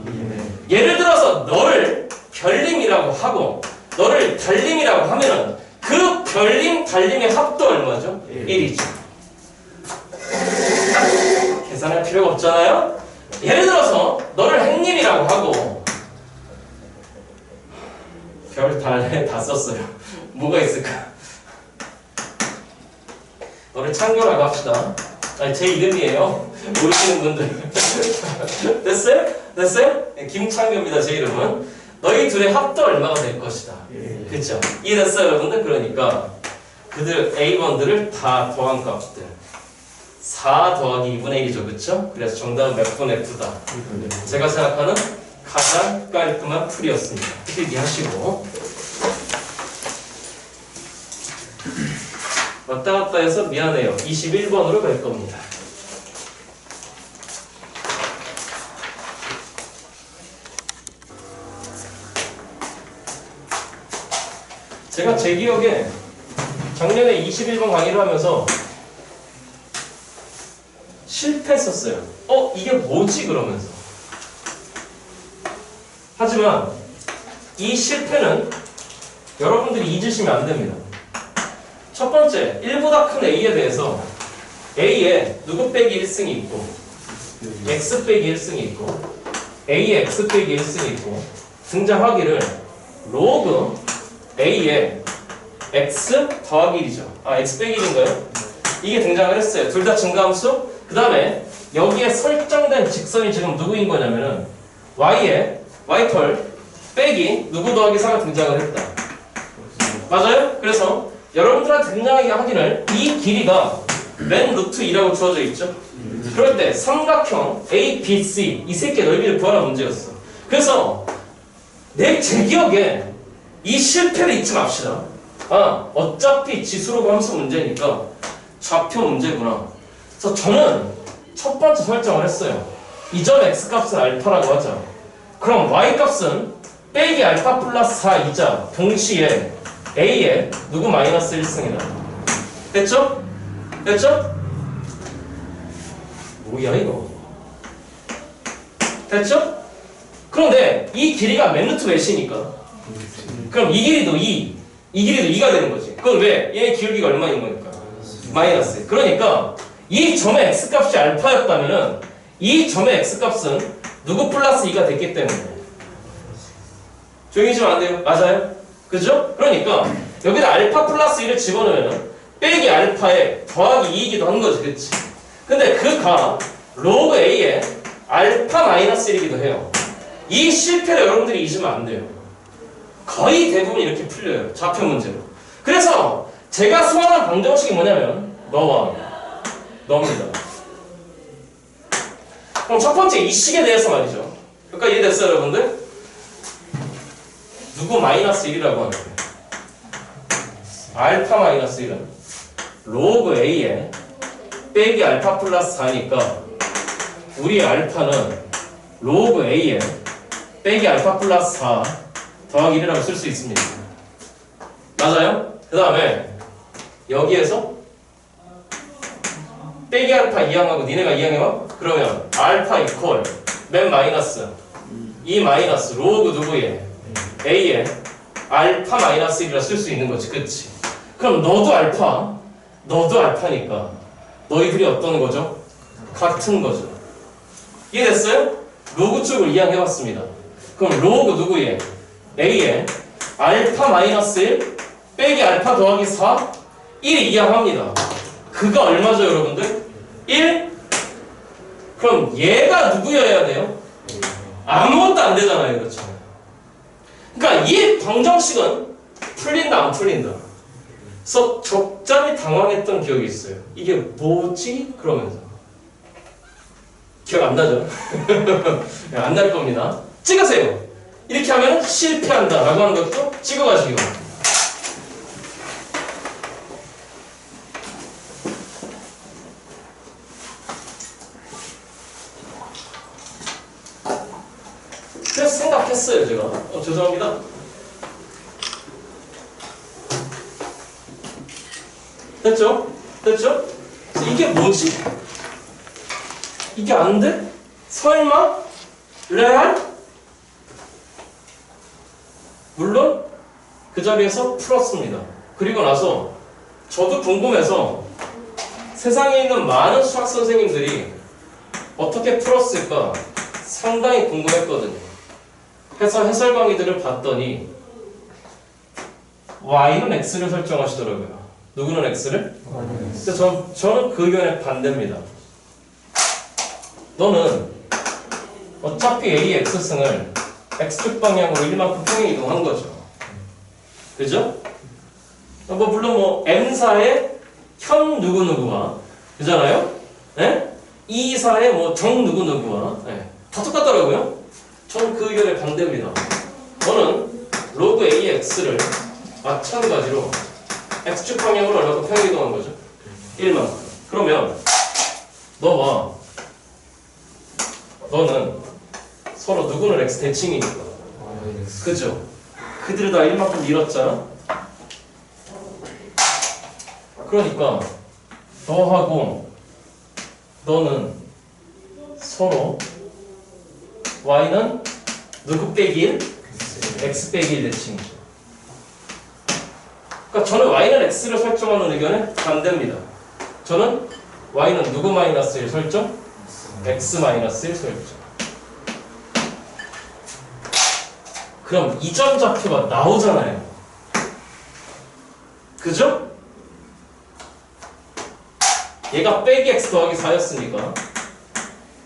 예를 들어서 너를 별림이라고 하고 너를 달림이라고 하면은 그 별림, 달림의 합도 얼마죠? 1이죠. 계산할 필요가 없잖아요? 예를 들어서 너를 행님이라고 하고 별, 달, 다 썼어요. 뭐가 있을까? 너를 창교라고 합시다. 아니, 제 이름이에요. 모르시는 분들. 됐어요? 됐어요? 김창교입니다. 제 이름은. 너희 둘의 합도 얼마가 될 것이다. 그쵸? 이해됐어요, 여러분들? 그러니까 그들 A1들을 다 더한 값들 4 더하기 2분의 1이죠. 그쵸? 그래서 정답은 몇 분의 9다. 제가 생각하는 가장 깔끔한 풀이었습니다. 필기하시고 왔다 갔다 해서 미안해요. 21번으로 갈 겁니다. 제가 제 기억에 작년에 21번 강의를 하면서 실패했었어요. 이게 뭐지? 그러면서. 하지만 이 실패는 여러분들이 잊으시면 안 됩니다. 첫 번째, 1보다 큰 A에 대해서 A에 누구 빼기 1승이 있고 X 빼기 1승이 있고 A에 X 빼기 1승이 있고 등장하기를 로그 A에 X 더하기 1이죠. X 빼기 1인가요? 이게 등장을 했어요. 둘 다 증가함수. 그 다음에 여기에 설정된 직선이 지금 누구인 거냐면은 Y에 Y털 빼기 누구 더하기 4가 등장을 했다. 맞아요? 그래서 여러분들한테 등장하게 하기를 이 길이가 맨 루트 2라고 주어져 있죠? 그럴 때 삼각형 A, B, C 이 세 개의 넓이를 구하라는 문제였어. 그래서 제 기억에 이 실패를 잊지 맙시다. 어차피 지수로 함수 문제니까 좌표 문제구나. 그래서 저는 첫 번째 설정을 했어요. 이 점 X값은 알파라고 하자. 그럼 Y값은 빼기 알파 플러스 4이자 동시에 A에 누구 마이너스 1승이다. 됐죠? 됐죠? 뭐야 이거? 됐죠? 그런데 이 길이가 맨 루트 몇이니까 그럼 이 길이도 2, 이 길이도 2가 되는 거지. 그건 왜? 얘의 기울기가 얼마인 거니까? 마이너스. 그러니까 이 점의 x값이 알파였다면은 이 점의 x값은 누구 플러스 2가 됐기 때문에 조용히 해주면 안 돼요. 맞아요? 그죠? 그러니까 여기다 알파 플러스 1을 집어넣으면 빼기 알파에 더하기 2이기도 한 거지. 그치? 근데 그 가 로그 A에 알파 마이너스 1이기도 해요. 이 실패를 여러분들이 잊으면 안 돼요. 거의 대부분 이렇게 풀려요. 좌표 문제로. 그래서 제가 수학하는 방정식이 뭐냐면 너와 너입니다. 그럼 첫 번째 이 식에 대해서 말이죠. 그러니까 이해됐어요, 여러분들? 누구 마이너스 1이라고 하는 거예요. 알파 마이너스 1은 로그 A에 빼기 알파 플러스 4니까 우리 알파는 로그 A에 빼기 알파 플러스 4 더하기 1이라고 쓸 수 있습니다. 맞아요? 그 다음에 여기에서 빼기 알파 이항하고 니네가 이항해봐? 그러면 알파 이퀄 맨 마이너스 이 마이너스 로그 누구에 A에 알파 마이너스 1이라 쓸 수 있는 거지. 그치? 그럼 너도 알파 너도 알파니까 너희들이 어떤 거죠? 같은 거죠. 이해됐어요? 로그 쪽을 이항해봤습니다. 그럼 로그 누구에 A에 알파 마이너스 1 빼기 알파 더하기 4 1이 이항합니다. 그가 얼마죠, 여러분들? 1? 그럼 얘가 누구여야 돼요? 아무것도 안 되잖아요. 그렇죠? 그러니까 이 방정식은 풀린다 안 풀린다. 그래서 적잖이 당황했던 기억이 있어요. 이게 뭐지? 그러면서 기억 안 나죠? 안 날 겁니다. 찍으세요. 이렇게 하면 실패한다 라고 하는 것도 찍어가시기 바랍니다. 그래서 생각했어요 제가. 죄송합니다. 됐죠? 됐죠? 이게 뭐지? 이게 안 돼? 설마? 레알? 물론 그 자리에서 풀었습니다. 그리고 나서 저도 궁금해서 세상에 있는 많은 수학 선생님들이 어떻게 풀었을까 상당히 궁금했거든요. 해서 해설 강의들을 봤더니 y는 x를 설정하시더라고요. 누구는 x를? 근데 저는 그 의견에 반대입니다. 너는 어차피 a x승을 x축 방향으로 1만큼 평행 이동한 거죠. 그죠? 물론 m사의 현 누구누구와 그잖아요? 네? 이사의 정 누구누구와 네. 다 똑같더라고요. 저는 그 의견에 반대입니다. 너는 로그 AX를 마찬가지로 X축 방향으로 얼마큼 평행 이동한 거죠? 1만큼. 그러면 너와 너는 서로 누구는 X 대칭이니까. 그죠? 그들을 다 1만큼 밀었잖아? 그러니까 너하고 너는 서로 y는 누구 빼기 1? x 빼기 1 대칭이죠. 그러니까 저는 y는 x를 설정하는 의견에 반대입니다. 저는 y는 누구 마이너스 1 설정? x 마이너스 1 설정. 그럼 이점 좌표가 나오잖아요. 그죠? 얘가 빼기 x 더하기 4였으니까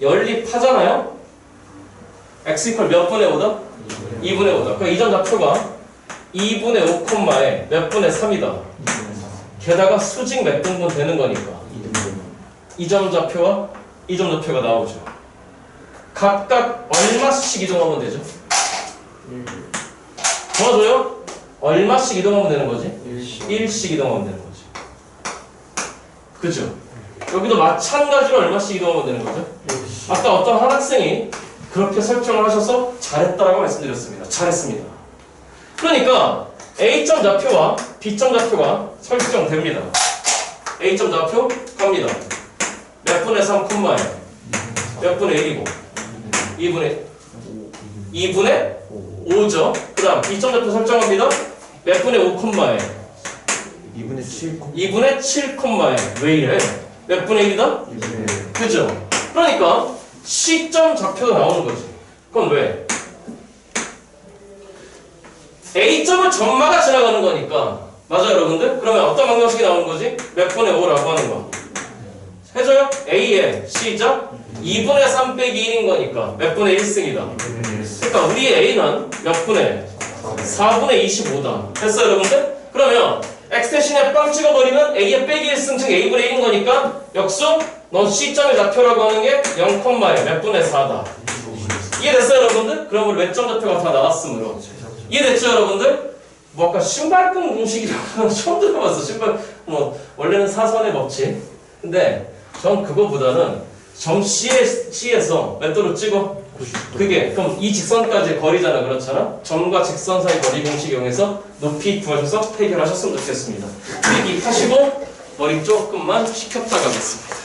연립하잖아요? x 이퀄 몇 분의 5다? 2분의 5다. 그러니까 이점 좌표가 2분의 5 콤마에 몇 분의 3이다. 게다가 수직 몇 등분 되는 거니까 이점 좌표와 이점 좌표가 나오죠. 각각 얼마씩 이동하면 되죠? 도와줘요? 얼마씩 이동하면 되는 거지? 1씩 이동하면 되는 거지. 그죠? 여기도 마찬가지로 얼마씩 이동하면 되는 거죠? 아까 어떤 한 학생이 그렇게 설정을 하셔서 잘했다라고 말씀드렸습니다. 잘했습니다. 그러니까 A점 좌표와 B점 좌표가 설정됩니다. A점 좌표 갑니다. 몇 분의 3 콤마에 몇 분의 1이고 2분의 5죠. 그 다음 B점 좌표 설정합니다. 몇 분의 5 콤마에 2분의 7 콤마에 왜 이래? 몇 분의 1이다? 그죠? 그러니까 C점 좌표가 나오는 거지. 그건 왜? A점은 점마다 지나가는 거니까. 맞아요 여러분들? 그러면 어떤 방정식이 나오는 거지? 몇 분의 5라고 하는 거 해줘요? A에 시작 2분의 3 빼기 1인 거니까 몇 분의 1승이다. 그러니까 우리 A는 몇 분의 4분의 25다. 됐어요 여러분들? 그러면 X 대신에 빵 찍어버리면 A의 빼기 1승 즉 A분의 1인 거니까 역수 넌 C점의 좌표라고 하는 게 0콤마에 몇 분의 4다. 이해됐어요 여러분들? 그럼 우리 몇 점 좌표가 다 나왔으므로 이해됐죠 여러분들? 아까 신발끈 공식이라고 하는 거 처음 들어봤어. 신발 원래는 사선의 법칙. 근데 전 그거보다는 점 C에서 몇 도로 찍어? 그게 그럼 이 직선까지의 거리잖아. 그렇잖아? 점과 직선 사이 거리 공식 이용해서 높이 구하셔서 해결하셨으면 좋겠습니다. 필기 하시고 머리 조금만 식혔다 가겠습니다.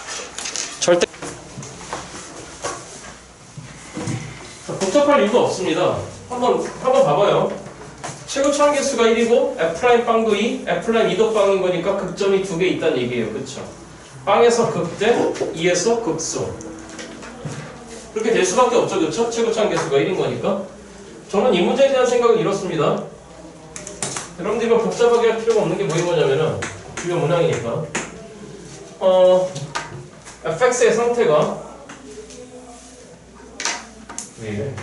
절대 복잡할 이유가 없습니다. 한번 봐봐요. 최고 차항계수가 1이고 F' 빵도 2, F' 2도 빵인 거니까 극점이 2개 있다는 얘기예요. 그쵸? 빵에서 극대, 2에서 극소. 그렇게 될 수밖에 없죠. 그쵸? 최고 차항계수가 1인 거니까. 저는 이 문제에 대한 생각은 이렇습니다. 여러분들이 복잡하게 할 필요가 없는 게 뭐인 거냐면은 주요 문항이니까 fx의 상태가 왜 이래?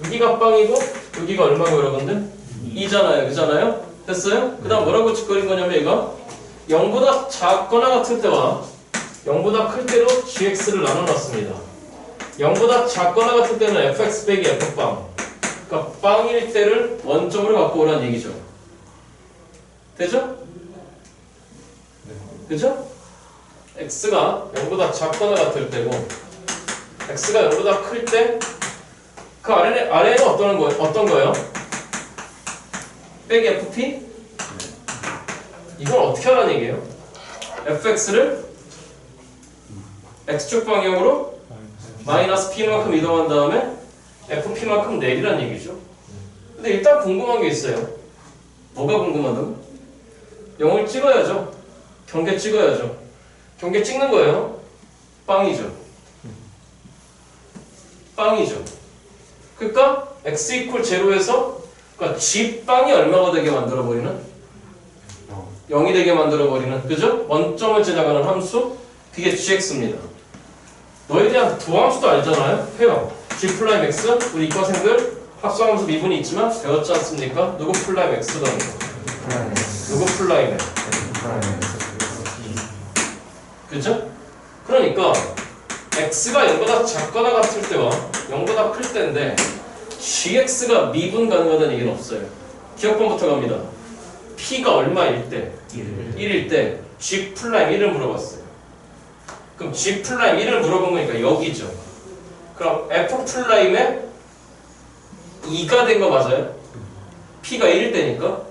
여기가 빵이고 여기가 얼마고 여러분들? 2잖아요. 그잖아요? 됐어요? 그 다음 뭐라고 짓거린 거냐면 얘가 0보다 작거나 같을 때와 0보다 클 때로 gx를 나눠놨습니다. 0보다 작거나 같을 때는 fx 빼기 f빵. 그러니까 빵일 때를 원점으로 갖고 오라는 얘기죠. 되죠? 그죠? x가 0보다 작거나 같을 때고 x가 0보다 클 때 그 아래는 어떤 거예요? 빼기 fp? 이걸 어떻게 하라는 얘기예요? fx를 x축 방향으로 마이너스 p만큼 이동한 다음에 fp만큼 내리라는 얘기죠. 근데 일단 궁금한 게 있어요. 뭐가 궁금하다고? 0을 찍어야죠. 경계 찍어야죠. 경계 찍는 거예요. 빵이죠. 빵이죠. 그러니까 x 이퀄 제로에서 그러니까 g 빵이 얼마가 되게 만들어버리는? 0이 되게 만들어버리는, 그죠? 원점을 지나가는 함수, 그게 gx입니다. 너에 대한 도함수도 알잖아요? 해요. g 플라임 x, 우리 이과생들 합성함수 미분이 있지만 배웠지 않습니까? 누구 플라임 x다. 누구 플라임 x. 그죠? 그러니까 x가 0보다 작거나 같을 때와 0보다 클 때인데 gx가 미분 가능하다는 얘기는 없어요. 기억번부터 갑니다. p가 얼마일 때? 1일 때 g 플라임 1을 물어봤어요. 그럼 g 플라임 1을 물어본 거니까 여기죠. 그럼 f 플라임에 2가 된 거 맞아요? p가 1일 때니까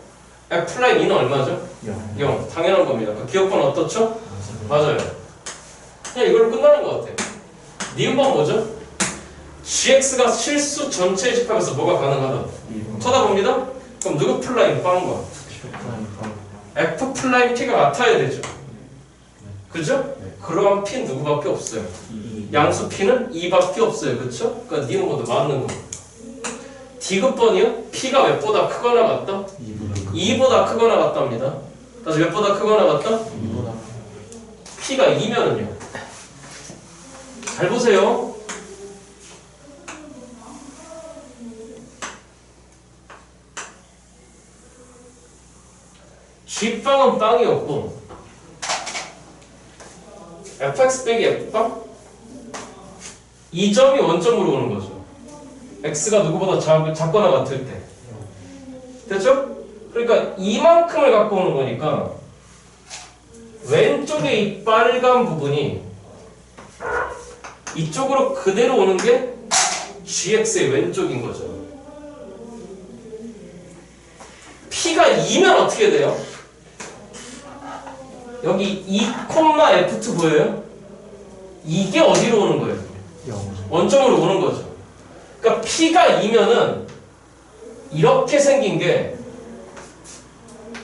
f 플라임 2는 얼마죠? 0. 당연한 겁니다. 그 기억번 어떻죠? 맞아요. 그냥 이걸로 끝나는 것 같아요. 니은번 뭐죠? gx가 실수 전체에 집합해서 뭐가 가능하다? 쳐다봅니다. 그럼 누구 플라임 빵과 f 플라임 t가 같아야 되죠. 그죠? 그러면 p 누구밖에 없어요. 양수 p는 2밖에 없어요. 그쵸? 그러니까 니은 것도 맞는 거. 디귿번이요? p가 몇보다 크거나 같다? 2보다 크거나 같답니다. 다시 몇보다 크거나 같다? p가 2면은요? 잘 보세요. g빵은 빵이었고 fx 빼기 f빵? 이 점이 원점으로 오는 거죠. x가 누구보다 작거나 같을 때. 됐죠? 그러니까 이만큼을 갖고 오는 거니까 왼쪽에 이 빨간 부분이 이쪽으로 그대로 오는 게 gx의 왼쪽인 거죠. p가 2면 어떻게 돼요? 여기 2,f2 보여요? 이게 어디로 오는 거예요? 원점으로 오는 거죠. 그러니까 p가 2면은 이렇게 생긴 게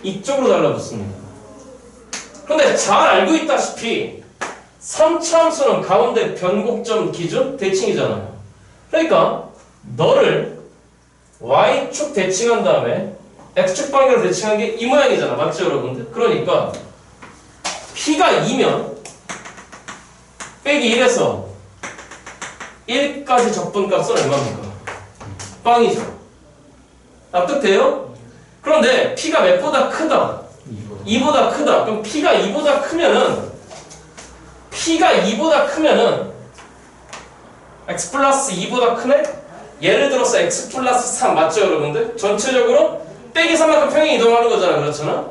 이쪽으로 달라붙습니다. 그런데 잘 알고 있다시피 3차 함수는 가운데 변곡점 기준 대칭이잖아요. 그러니까 너를 y축 대칭한 다음에 x축 방향으로 대칭한 게 이 모양이잖아. 맞죠 여러분들? 그러니까 p가 2면 빼기 1에서 1까지 적분값은 얼마입니까? 빵이죠. 납득돼요? 그런데 p가 몇보다 크다? 2보다 크다. 그럼 p가 2보다 크면은 x 플러스 2보다 크네? 예를 들어서 x 플러스 3 맞죠 여러분들? 전체적으로 빼기 3만큼 평행 이동하는 거잖아. 그렇잖아?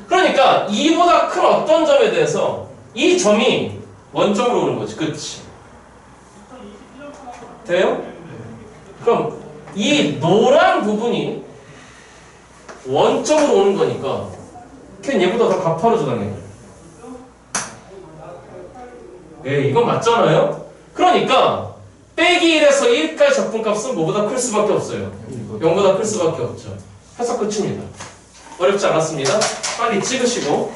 그러니까 2보다 큰 어떤 점에 대해서 이 점이 원점으로 오는 거지. 그치? 돼요? 그럼 이 노란 부분이 원점으로 오는 거니까 걘 얘보다 더 가파르죠 당연히. 네, 이건 맞잖아요? 그러니까 빼기 1에서 1까지 적분값은 뭐보다 클 수밖에 없어요. 0보다 클 수밖에 없죠. 해석 끝입니다. 어렵지 않았습니다. 빨리 찍으시고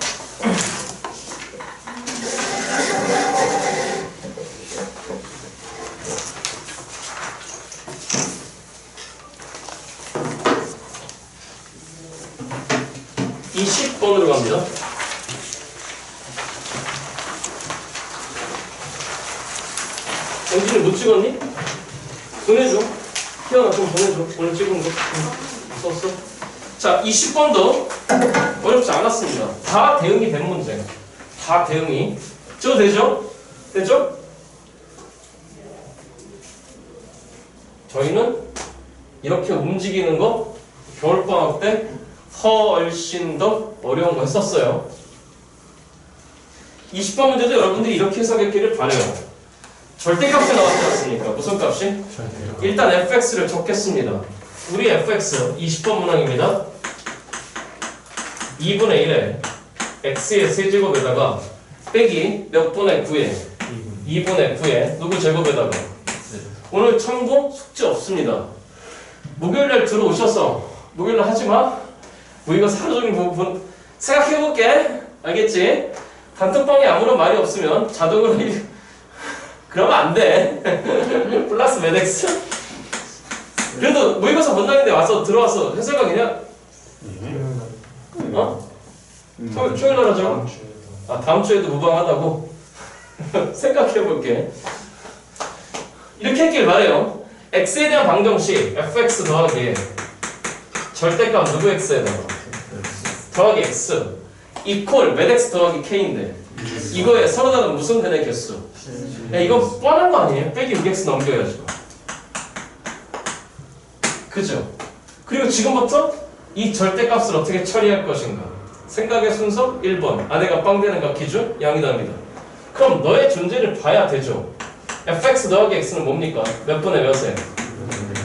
20번으로 갑니다. 영진이 못 찍었니? 보내줘. 희연아 좀 보내줘. 오늘 찍은 거 썼어? 자, 20번도 어렵지 않았습니다. 다 대응이 된 문제. 다 대응이. 찍어도 되죠? 됐죠? 저희는 이렇게 움직이는 거 겨울방학 때 훨씬 더 어려운 거 했었어요. 20번 문제도 여러분들이 이렇게 해석했기를 바라요. 절대값이 나왔지 않습니까? 무슨 값이? 일단 fx를 적겠습니다. 우리 fx 20번 문항입니다. 2분의 1에 x의 세제곱에다가 빼기 몇 분의 9에 2분의 9에 누구 제곱에다가 오늘 참고 숙제 없습니다. 목요일날 들어오셔서 목요일날 하지마. 뭐 이거 하루 종일 부분 생각해볼게. 알겠지? 단톡방에 아무런 말이 없으면 자동으로 그러면 안 돼. 플러스 몇 x? 그래도 모의고사 본다는데 와서 들어와서 해설가 그냥 토요일날 하자고? 다음 주에도 무방하다고? 생각해볼게. 이렇게 했길 바래요. x에 대한 방정식 fx 더하기 절대값 누구 x에다가 더하기 x 이퀄 몇 x 더하기 k인데 이거에 서로 다른 무슨 근의 개수? 야, 이거 뻔한 거 아니에요? 빼기 6x 넘겨야죠. 그죠? 그리고 지금부터 이 절대값을 어떻게 처리할 것인가? 생각의 순서 1번 아내가 빵 되는 값 기준 양이답니다. 그럼 너의 존재를 봐야 되죠. fx 더하기 x는 뭡니까? 몇 분의 몇에?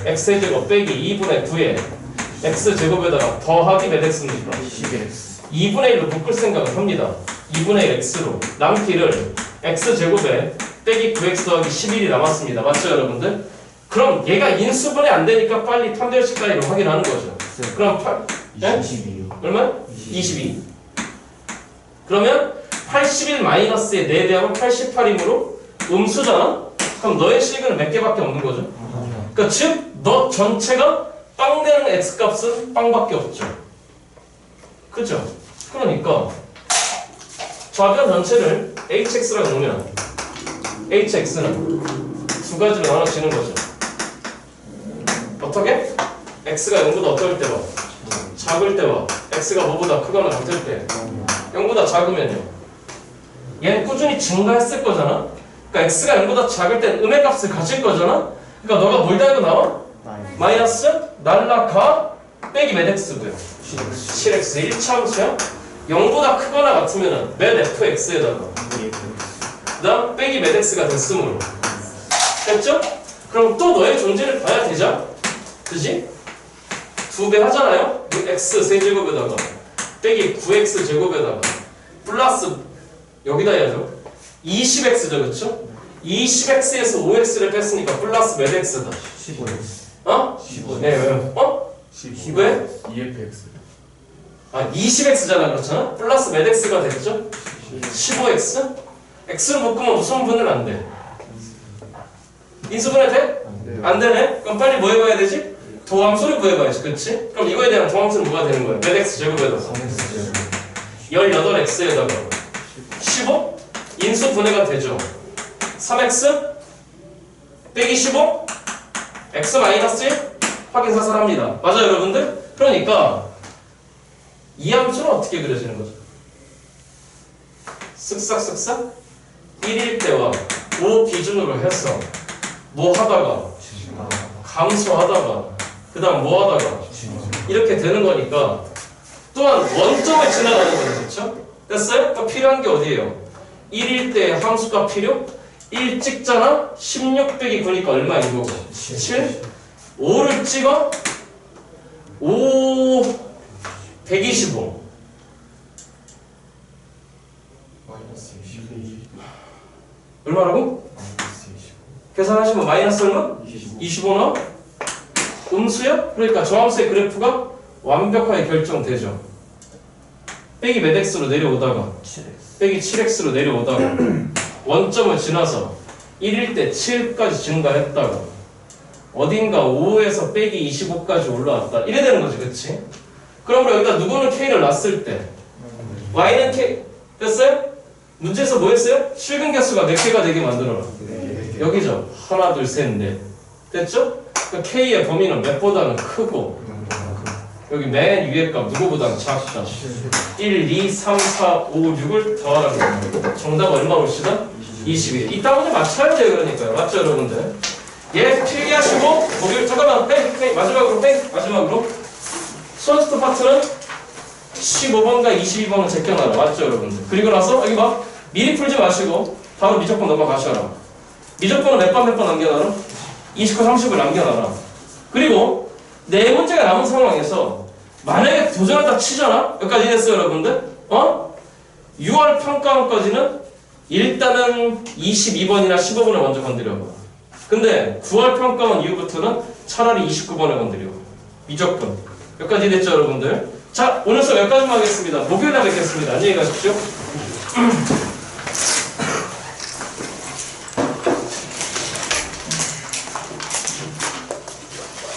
x제곱 빼기 2분의 9에 x제곱에다가 더하기 몇 x입니까? 11x 2분의 1로 묶을 생각을 합니다. 2분의 1 x로 남기를 x제곱에 빼기 9x 더하기 11이 남았습니다. 맞죠 여러분들? 그럼 얘가 인수분해 안 되니까 빨리 판별식 따위로 확인하는 거죠. 그럼 22요. 얼마? 22. 그러면 81 마이너스의 4배하면 88이므로 음수잖아? 그럼 너의 식은 몇 개밖에 없는 거죠? 그러니까 즉 너 전체가 빵 되는 x값은 빵밖에 없죠. 그죠? 그러니까 좌변 전체를 hx라고 놓으면 hx는 두 가지로 나눠지는 거죠. 어떻게? x가 0보다 어떨 때와 작을 때와 x가 뭐보다 크거나 같을 때 0보다 작으면요 얘는 꾸준히 증가했을 거잖아. 그러니까 x가 0보다 작을 땐 음의 값을 가질 거잖아. 그러니까 너가 뭘 달고 나와? 마이너스 날라가 빼기 몇 x고요? 7x 1차함수야? 0보다 크거나 같으면 몇 fx에다가 그 다음 빼기 몇 x가 됐으므로 됐죠? 그럼 또 너의 존재를 봐야 되죠? 그지? 2배 하잖아요? x 세제곱에다가 빼기 9x 제곱에다가 플러스 여기다 해야죠 20x죠 그쵸? 20x에서 5x를 뺐으니까 플러스 몇 x다? 15x 어? 15x 네 왜? 어? 15x 왜? 2fx 20x잖아 그렇잖아? 플러스 몇 x가 됐죠? 15x? x를 묶으면 무슨 분은 안 돼? 인수분해 돼? 안 되네? 그럼 빨리 뭐 해봐야 되지? 도함수를 구해봐야지 그치? 그럼 이거에 대한 도함수는 뭐가 되는 거야? 몇 x 제곱에다가 18x에다가 15? 인수분해가 되죠 3x 빼기 15 x 마이너스 1 확인 사살합니다. 맞아요 여러분들? 그러니까 이 함수는 어떻게 그려지는 거죠? 쓱싹쓱싹 1일 때와 5 기준으로 해서 뭐 하다가 감소하다가 그 다음 뭐 하다가 이렇게 되는 거니까 또한 원점을 지나가는 거죠 그렇죠? 됐어요? 그러니까 필요한 게 어디예요? 1일 때 함수가 필요? 1 찍잖아? 16 빼기 9니까 얼마인 거고? 7? 5를 찍어? 5 125 마이너스 22 얼마라고? 마이너스 25 계산하시면 마이너스 얼마? 25 25나? 음수야? 그러니까 저함수의 그래프가 완벽하게 결정되죠. 빼기 몇 x로 내려오다가 7x 빼기 7x로 내려오다가 원점을 지나서 1일 때 7까지 증가했다가 어딘가 5에서 빼기 25까지 올라왔다. 이래 되는 거지, 그치? 그러므로 여기다 누구는 k를 놨을 때 y는 k 됐어요? 문제에서 뭐 했어요? 실근 개수가 몇 개가 되게 만들어라. 여기죠. 하나, 둘, 셋, 넷. 됐죠? 그러니까 k의 범위는 몇보다는 크고 여기 맨 위에 값 누구보다 작다. 1, 2, 3, 4, 5, 6을 더하라고 합니다. 정답 얼마 올시다? 22. 이따 문제 맞춰야 돼요. 그러니까요. 맞죠 여러분들? 얘 필기하시고 거기 잠깐만 마지막으로 수원스토 파트는 15번과 22번을 제껴놔라. 맞죠 여러분들? 그리고 나서 여기 봐. 미리 풀지 마시고 바로 미적분 넘어가셔라. 미적분은 몇 번 남겨놔라? 29, 30을 남겨놔라. 그리고 네 문제가 남은 상황에서 만약에 도전하다 치잖아? 여기까지 됐어요 여러분들? 6월 평가원까지는 일단은 22번이나 15번을 먼저 건드려봐. 근데 9월 평가원 이후부터는 차라리 29번을 건드려. 미적분. 여기까지 됐죠 여러분들? 자 오늘 수업 여기까지만 하겠습니다. 목요일에 뵙겠습니다. 안녕히 가십시오.